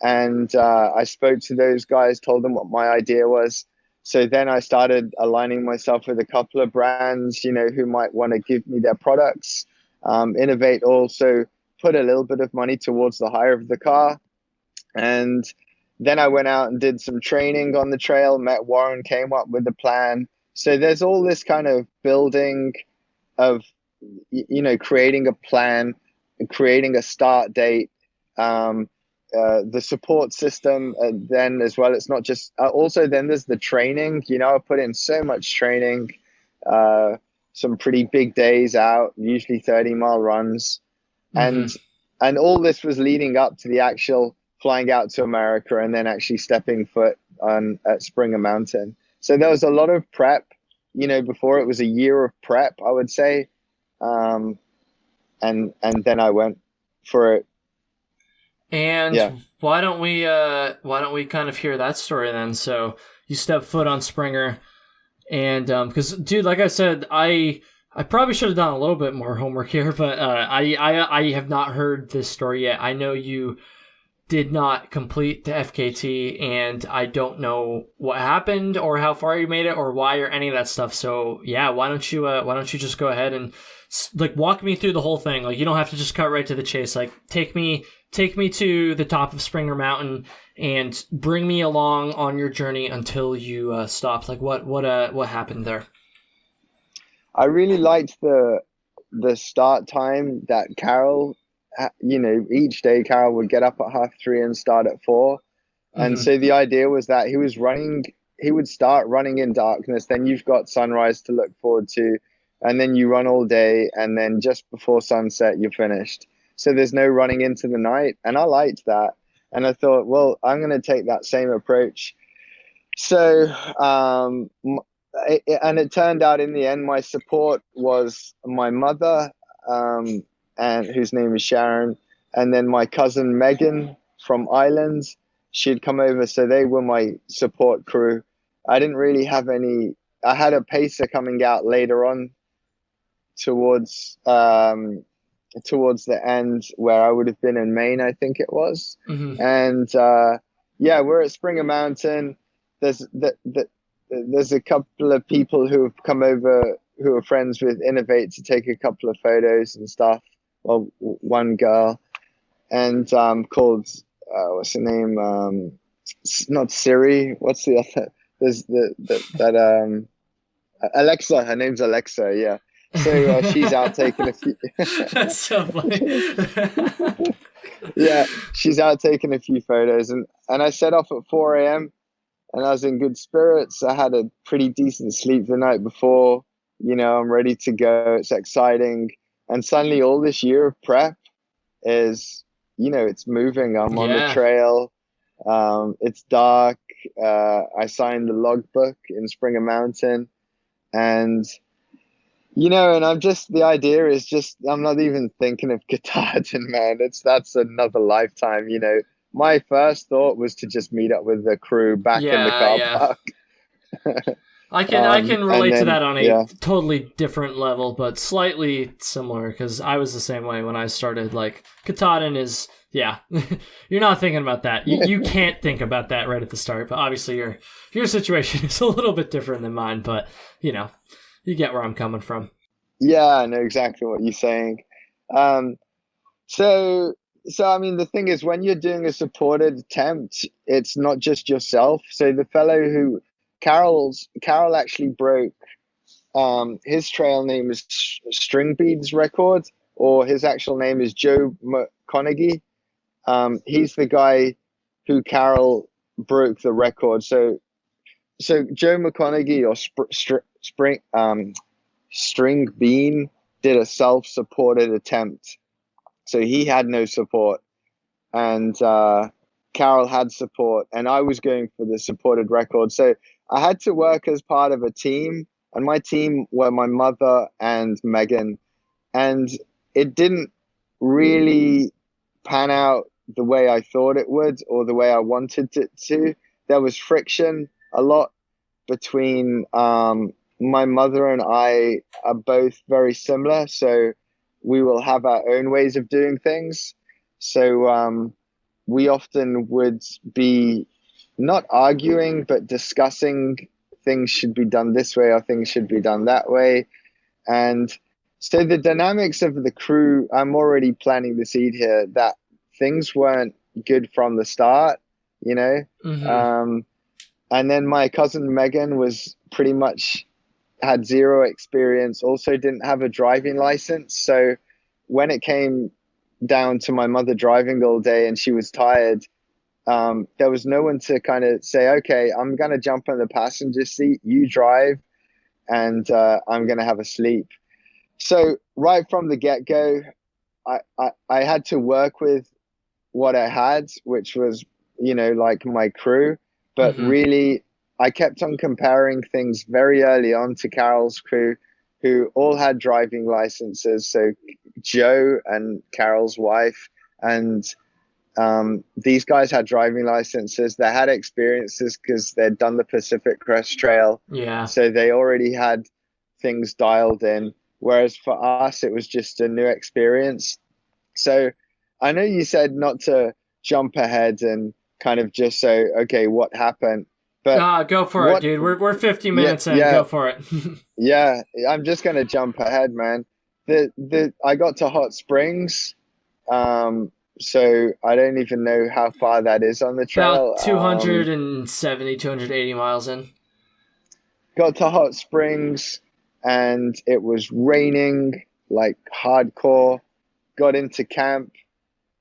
And I spoke to those guys, told them what my idea was. So then I started aligning myself with a couple of brands, who might want to give me their products. Innovate also put a little bit of money towards the hire of the car. And then I went out and did some training on the trail, met Warren, came up with a plan. So there's all this kind of building of, creating a plan, creating a start date, the support system, then as well. It's not just, also then there's the training, I put in so much training, some pretty big days out, usually 30-mile runs. Mm-hmm. And all this was leading up to the actual flying out to America and then actually stepping foot at Springer Mountain. So there was a lot of prep, before. It was a year of prep, I would say. And then I went for it. And yeah. why don't we kind of hear that story then? So you step foot on Springer, and because dude, like I said, I probably should have done a little bit more homework here, but I have not heard this story yet. I know you did not complete the FKT, and I don't know what happened or how far you made it or why or any of that stuff. So yeah, why don't you just go ahead and like walk me through the whole thing? Like, you don't have to just cut right to the chase. Like, take me to the top of Springer Mountain and bring me along on your journey until you stopped. Like, what happened there? I really liked the start time that Karl, each day Karl would get up at 3:30 and start at 4. And so the idea was that he would start running in darkness, then you've got sunrise to look forward to, and then you run all day, and then just before sunset you're finished. So there's no running into the night, and I liked that. And I thought, well, I'm going to take that same approach. So and it turned out in the end, my support was my mother, and whose name is Sharon, and then my cousin Megan from Ireland. She'd come over, so they were my support crew. I didn't really have any. I had a pacer coming out later on towards the end, where I would have been in Maine, I think it was. And we're at Springer Mountain. There's a couple of people who have come over who are friends with Innovate to take a couple of photos and stuff. Well, one girl, and called what's her name? Not Siri. What's the other? There's that Alexa. Her name's Alexa. Yeah. So she's out taking a few. That's so funny. Yeah, she's out taking a few photos, and I set off at 4 a.m. and I was in good spirits. I had a pretty decent sleep the night before. I'm ready to go. It's exciting. And suddenly all this year of prep is, it's moving. I'm on the trail. It's dark. I signed the logbook in Springer Mountain. And, and the idea is just, I'm not even thinking of Katahdin, man. That's another lifetime, My first thought was to just meet up with the crew back in the car park. I can relate to that on a totally different level, but slightly similar, because I was the same way when I started. Like, Katahdin is, you're not thinking about that. You can't think about that right at the start, but obviously your situation is a little bit different than mine, but, you get where I'm coming from. Yeah, I know exactly what you're saying. So I mean, the thing is, when you're doing a supported attempt, it's not just yourself. So the fellow who Karl actually broke his trail name is Stringbead's record, or his actual name is Joe McConaughey. He's the guy who Karl broke the record. So Joe McConaughey or String Bean did a self-supported attempt. So he had no support, and Karl had support, and I was going for the supported record. So I had to work as part of a team, and my team were my mother and Megan, and it didn't really pan out the way I thought it would or the way I wanted it to. There was friction a lot between my mother and I are both very similar, so we will have our own ways of doing things. So we often would be not arguing, but discussing things should be done this way or things should be done that way. And so the dynamics of the crew, I'm already planting the seed here that things weren't good from the start. you know. And then my cousin Megan was pretty much had zero experience, also didn't have a driving license. So when it came down to my mother driving all day and she was tired, there was no one to kind of say, okay, I'm going to jump on the passenger seat, you drive, and I'm going to have a sleep. So right from the get-go, I had to work with what I had, which was, you know, like my crew. But really, I kept on comparing things very early on to Carol's crew, who all had driving licenses. So Joe and Carol's wife, and these guys had driving licenses. They had experiences because they'd done the Pacific Crest Trail. Yeah. So they already had things dialed in. Whereas for us, it was just a new experience. So I know you said not to jump ahead and kind of just say, okay, what happened? But go for it, dude. We're 50 minutes in. Yeah. Go for it. Yeah, I'm just gonna jump ahead, man. I got to Hot Springs, so I don't even know how far that is on the trail. About 270, 280 miles in. Got to Hot Springs, and it was raining like hardcore. Got into camp.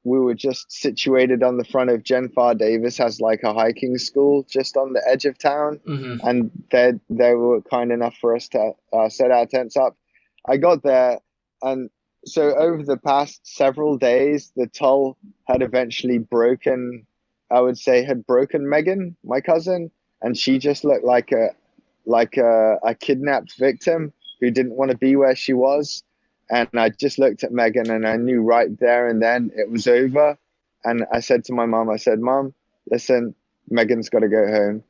We were just situated on the front of Jen Farr Davis has like a hiking school just on the edge of town. And they were kind enough for us to set our tents up. I got there, and so over the past several days, the toll had eventually broken. I would say had broken Megan, my cousin, and she just looked like a kidnapped victim who didn't want to be where she was. And I just looked at Megan and I knew right there and then it was over. And I said to my mom, I said, Mom, listen, Megan's got to go home.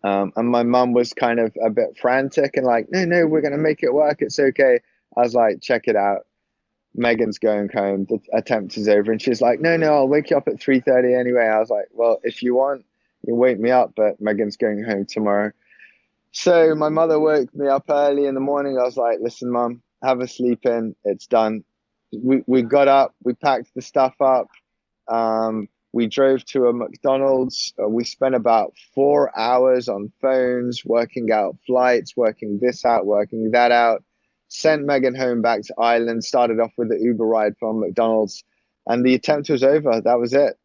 And my mom was kind of a bit frantic and like, no, we're going to make it work. It's okay. I was like, check it out. Megan's going home. The attempt is over. And she's like, no, I'll wake you up at 3:30 anyway. I was like, well, if you want, you wake me up, but Megan's going home tomorrow. So my mother woke me up early in the morning. I was like, listen, Mom, have a sleep in. It's done. We got up. We packed the stuff up. We drove to a McDonald's. We spent about 4 hours on phones, working out flights, working this out, working that out. Sent Megan home back to Ireland. Started off with the Uber ride from McDonald's, and the attempt was over. That was it.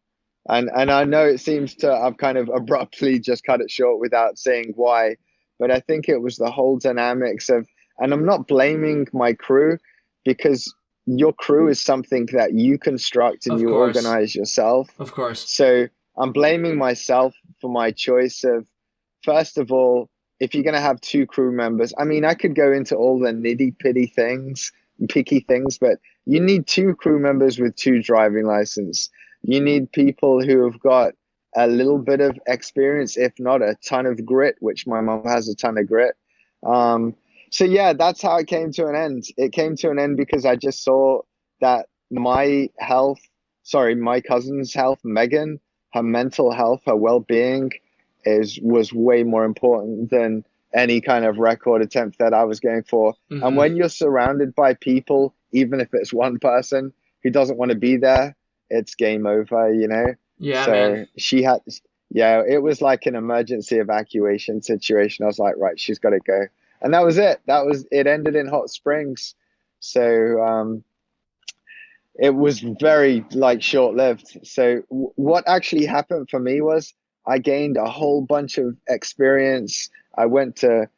And I know it seems to I've kind of abruptly just cut it short without saying why, but I think it was the whole dynamics of. And I'm not blaming my crew, because your crew is something that you construct and you organize yourself. Of course. So I'm blaming myself for my choice of, first of all, if you're going to have two crew members, I mean, I could go into all the nitty-pitty things, picky things, but you need two crew members with two driving license. You need people who have got a little bit of experience, if not a ton of grit, which my mom has a ton of grit. So yeah, that's how it came to an end. It came to an end because I just saw that my cousin's health, Megan, her mental health, her well-being was way more important than any kind of record attempt that I was going for. And when you're surrounded by people, even if it's one person who doesn't want to be there, it's game over, you know? Yeah, so man. It was like an emergency evacuation situation. I was like, right, she's got to go. And that was it. It ended in Hot Springs. So it was very short-lived. So what actually happened for me was I gained a whole bunch of experience. I went to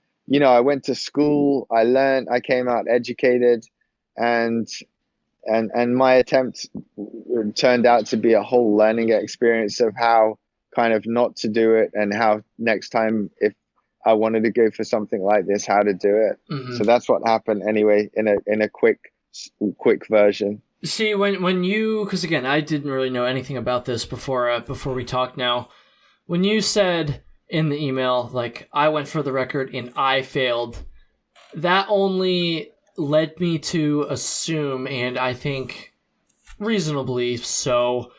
school. I learned. I came out educated, and my attempt turned out to be a whole learning experience of how kind of not to do it, and how next time if I wanted to go for something like this, how to do it. So that's what happened anyway, in a quick version. See, when you, because again, I didn't really know anything about this before we talked now. When you said in the email, like, I went for the record and I failed, that only led me to assume, and I think reasonably so,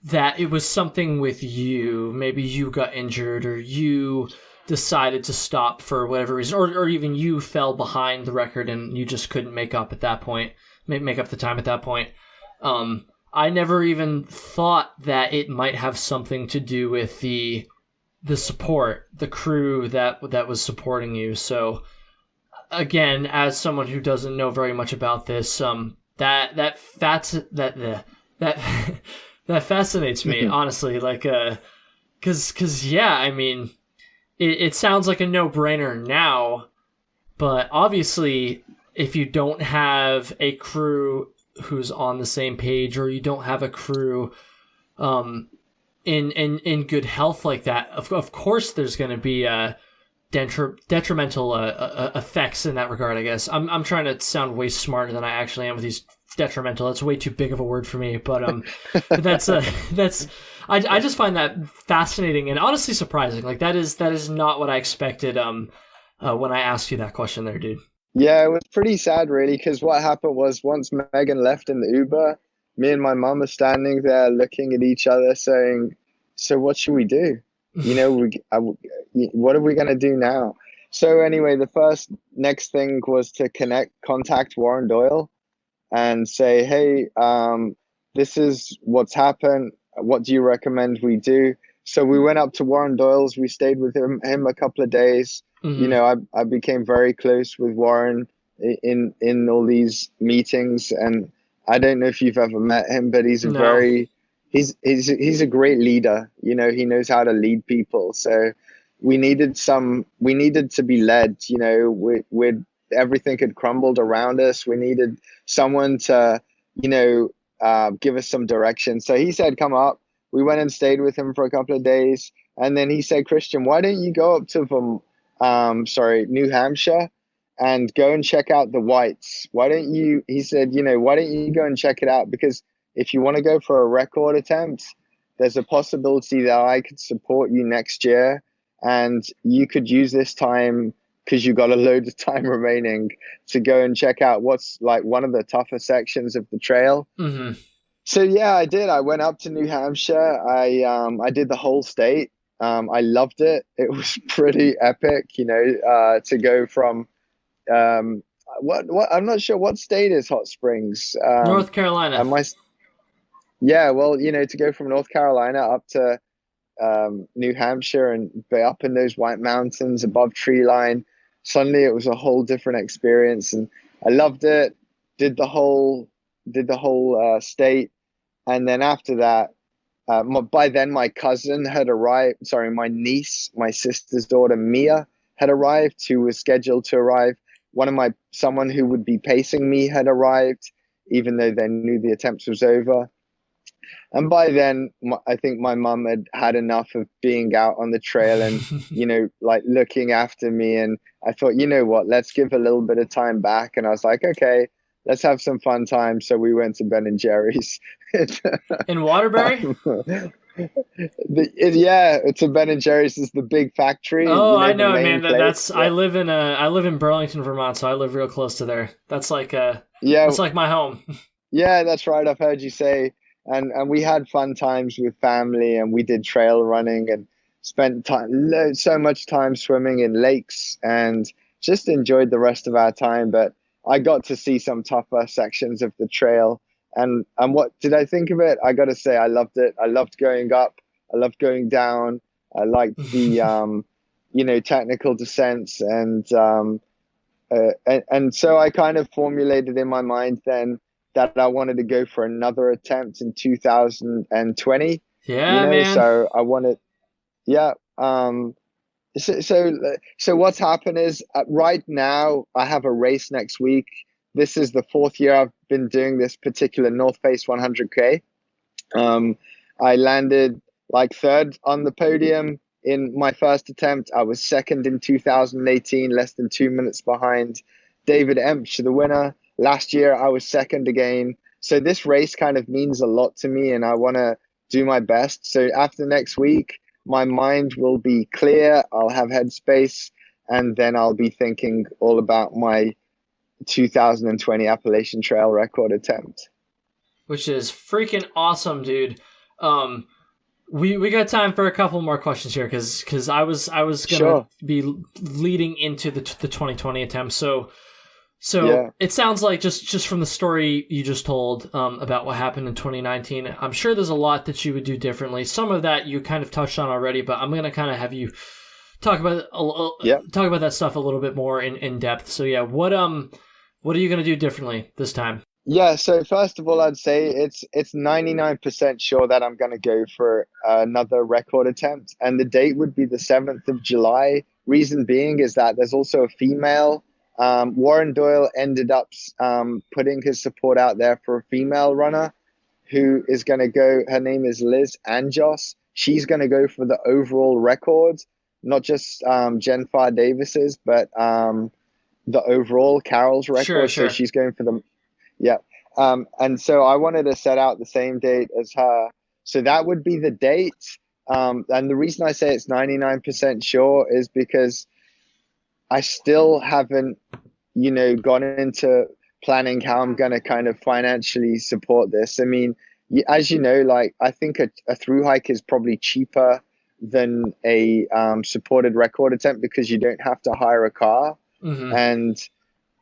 that it was something with you. Maybe you got injured, or you decided to stop for whatever reason, or even you fell behind the record and you just couldn't make up at that point, make up the time at that point. I never even thought that it might have something to do with the support, the crew that was supporting you. So again, as someone who doesn't know very much about this, that fascinates me, honestly. Like, cause yeah, I mean, it sounds like a no-brainer now, but obviously, if you don't have a crew who's on the same page, or you don't have a crew, in good health like that, of course, there's going to be detrimental effects in that regard. I guess I'm trying to sound way smarter than I actually am with these detrimental. That's way too big of a word for me, but but that's I just find that fascinating and honestly surprising. Like that is not what I expected when I asked you that question there, dude. Yeah, it was pretty sad, really, because what happened was once Megan left in the Uber, me and my mum were standing there looking at each other saying, so what should we do? You know, what are we going to do now? So anyway, the next thing was to contact Warren Doyle and say, hey, this is what's happened. What do you recommend we do? So we went up to Warren Doyle's. We stayed with him a couple of days. Mm-hmm. You know, I became very close with Warren in all these meetings, and I don't know if you've ever met him, but he's he's a great leader. You know, he knows how to lead people. So we needed to be led. You know, everything had crumbled around us. We needed someone to, you know, give us some direction. So he said, come up. We went and stayed with him for a couple of days, and then he said, Kristian, why don't you go up to New Hampshire and go and check out the whites? He said, you know, why don't you go and check it out? Because if you want to go for a record attempt, there's a possibility that I could support you next year, and you could use this time, because you've got a load of time remaining, to go and check out what's like one of the tougher sections of the trail. Mm-hmm. So yeah, I did. I went up to New Hampshire. I did the whole state. I loved it. It was pretty epic, you know, to go from what I'm not sure what state is Hot Springs. North Carolina. Yeah, well, you know, to go from North Carolina up to New Hampshire and be up in those White Mountains above tree line, suddenly it was a whole different experience, and I loved it. Did the whole state, and then after that, by then my cousin had arrived. Sorry, my niece, my sister's daughter Mia, had arrived, who was scheduled to arrive. Someone who would be pacing me had arrived, even though they knew the attempt was over. And by then, I think my mum had had enough of being out on the trail and, you know, like looking after me. And I thought, you know what, let's give a little bit of time back. And I was like, okay, let's have some fun time. So we went to Ben and Jerry's. In Waterbury? It's a Ben and Jerry's. Is the big factory. Oh, you know, I know, man. I live in Burlington, Vermont, so I live real close to there. That's like that's like my home. Yeah, that's right. I've heard you say. And we had fun times with family, and we did trail running and spent so much time swimming in lakes, and just enjoyed the rest of our time. But I got to see some tougher sections of the trail. And what did I think of it? I got to say, I loved it. I loved going up. I loved going down. I liked the, you know, technical descents. And so I kind of formulated in my mind then that I wanted to go for another attempt in 2020. Yeah, you know? man. So I wanted, yeah. So what's happened is right now I have a race next week. This is the 4th year I've been doing this particular North Face 100K. I landed like 3rd on the podium in my first attempt. I was 2nd in 2018, less than 2 minutes behind David Empch, the winner. Last year, I was 2nd again. So this race kind of means a lot to me, and I want to do my best. So after next week, my mind will be clear. I'll have headspace, and then I'll be thinking all about my 2020 Appalachian Trail record attempt. Which is freaking awesome, dude. We got time for a couple more questions here, because I was gonna be leading into the 2020 attempt. So it sounds like just from the story you just told about what happened in 2019, I'm sure there's a lot that you would do differently. Some of that you kind of touched on already, but I'm going to kind of have you talk about that stuff a little bit more in depth. So yeah, what are you going to do differently this time? Yeah, so first of all, I'd say it's 99% sure that I'm going to go for another record attempt, and the date would be the 7th of July. Reason being is that there's also a female. Warren Doyle ended up putting his support out there for a female runner who is going to go. Her name is Liz Anjos. She's going to go for the overall record, not just Jen Farr Davis's, but the overall Carol's record. Sure. So she's going for the. Yeah. And so I wanted to set out the same date as her. So that would be the date. And the reason I say it's 99% sure is because I still haven't, gone into planning how I'm going to kind of financially support this. I mean, as you know, like I think a through hike is probably cheaper than a supported record attempt because you don't have to hire a car. Mm-hmm. And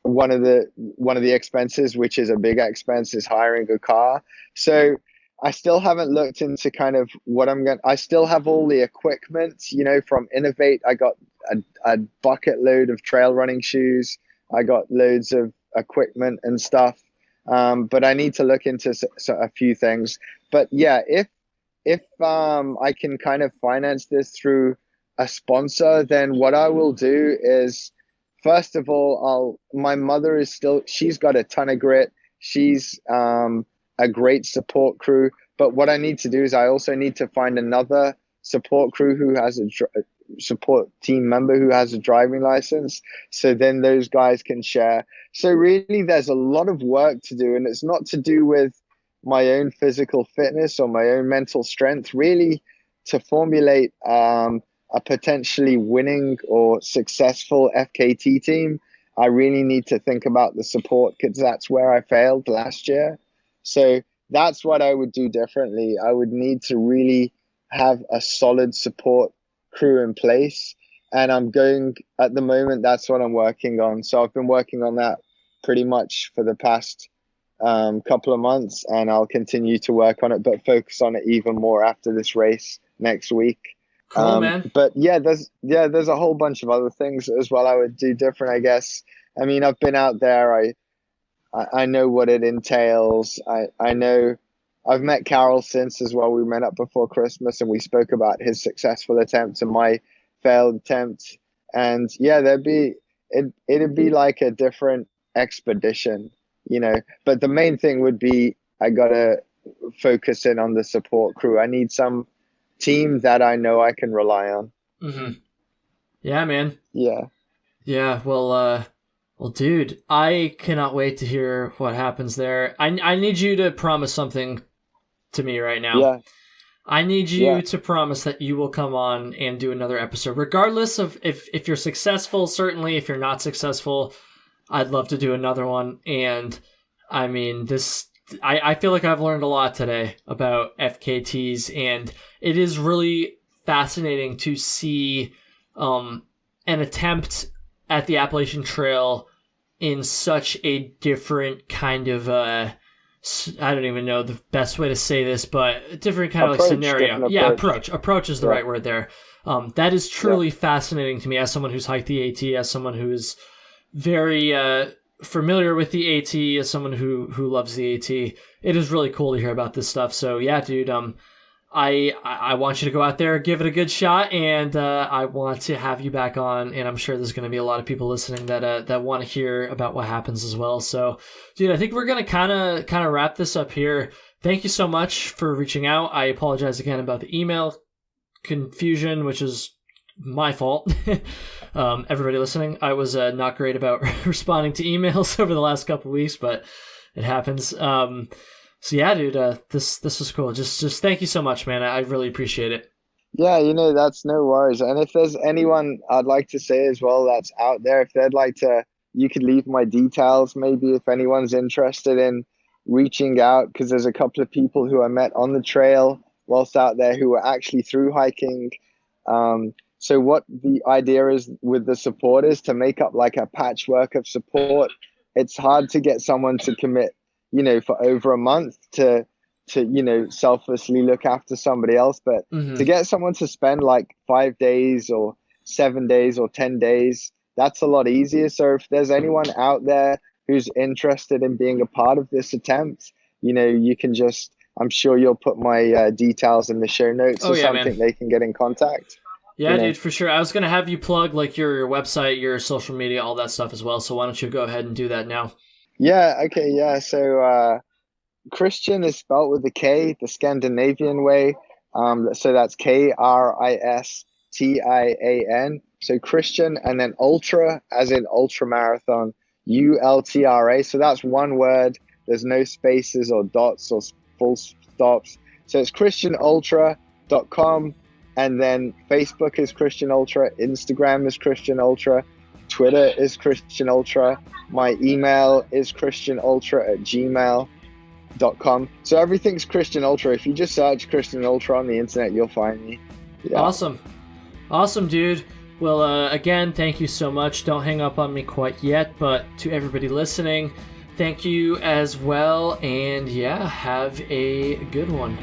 one of the expenses, which is a big expense, is hiring a car. So I still haven't looked into kind of what I still have all the equipment, from Innovate. I got a bucket load of trail running shoes. I got loads of equipment and stuff. But I need to look into a few things. But yeah, if I can kind of finance this through a sponsor, then what I will do is, first of all, my mother she's got a ton of grit. She's a great support crew. But what I need to do is I also need to find another support crew who has a support team member who has a driving license. So then those guys can share. So really there's a lot of work to do, and it's not to do with my own physical fitness or my own mental strength. Really, to formulate a potentially winning or successful FKT team, I really need to think about the support, because that's where I failed last year. So that's what I would do differently. I would need to really have a solid support crew in place. And at the moment, that's what I'm working on. So I've been working on that pretty much for the past couple of months, and I'll continue to work on it, but focus on it even more after this race next week. Cool, man. But there's a whole bunch of other things as well I would do different, I guess. I mean, I've been out there. I know what it entails. I know I've met Karl since as well. We met up before Christmas and we spoke about his successful attempts and my failed attempt. And yeah, it'd be like a different expedition, but the main thing would be I gotta focus in on the support crew. I need some team that I know I can rely on. Mm-hmm. Yeah, man. Yeah. Well, dude, I cannot wait to hear what happens there. I need you to promise something to me right now. Yeah. I need you to promise that you will come on and do another episode, regardless of if you're successful. Certainly, if you're not successful, I'd love to do another one. And I mean, I feel like I've learned a lot today about FKTs, and it is really fascinating to see an attempt at the Appalachian Trail in such a different kind of I don't even know the best way to say this, but a different kind of like scenario. Yeah, approach is the right word there. That is truly fascinating to me as someone who's hiked the AT, as someone who is very familiar with the AT, as someone who loves the AT. It is really cool to hear about this stuff. So yeah, dude, I want you to go out there, give it a good shot, and I want to have you back on, and I'm sure there's going to be a lot of people listening that want to hear about what happens as well. So, dude, I think we're going to kind of wrap this up here. Thank you so much for reaching out. I apologize again about the email confusion, which is my fault. Everybody listening, I was not great about responding to emails over the last couple of weeks, but it happens. So yeah, dude, this was cool. Just thank you so much, man. I really appreciate it. Yeah, that's no worries. And if there's anyone I'd like to say as well that's out there, if they'd like to, you could leave my details. Maybe if anyone's interested in reaching out, because there's a couple of people who I met on the trail whilst out there who were actually through hiking. So what the idea is with the support is to make up like a patchwork of support it's hard to get someone to commit, for over a month to selflessly look after somebody else. But to get someone to spend like 5 days or 7 days or 10 days, that's a lot easier. So if there's anyone out there who's interested in being a part of this attempt, you can just, I'm sure you'll put my details in the show notes or something, man. They can get in contact. Yeah, dude, for sure. I was going to have you plug like your website, your social media, all that stuff as well. So why don't you go ahead and do that now? Yeah, okay, yeah. So Kristian is spelled with a K, the Scandinavian way. So that's Kristian. So Kristian, and then ultra, as in ultra marathon, ULTRA. So that's one word. There's no spaces or dots or full stops. So it's KristianUltra.com. And then Facebook is Kristian Ultra, Instagram is Kristian Ultra, Twitter is Kristian Ultra. My email is KristianUltra@gmail.com. So everything's Kristian Ultra. If you just search Kristian Ultra on the internet, you'll find me. Yeah. Awesome, dude. Well, again, thank you so much. Don't hang up on me quite yet, but to everybody listening, thank you as well. And yeah, have a good one.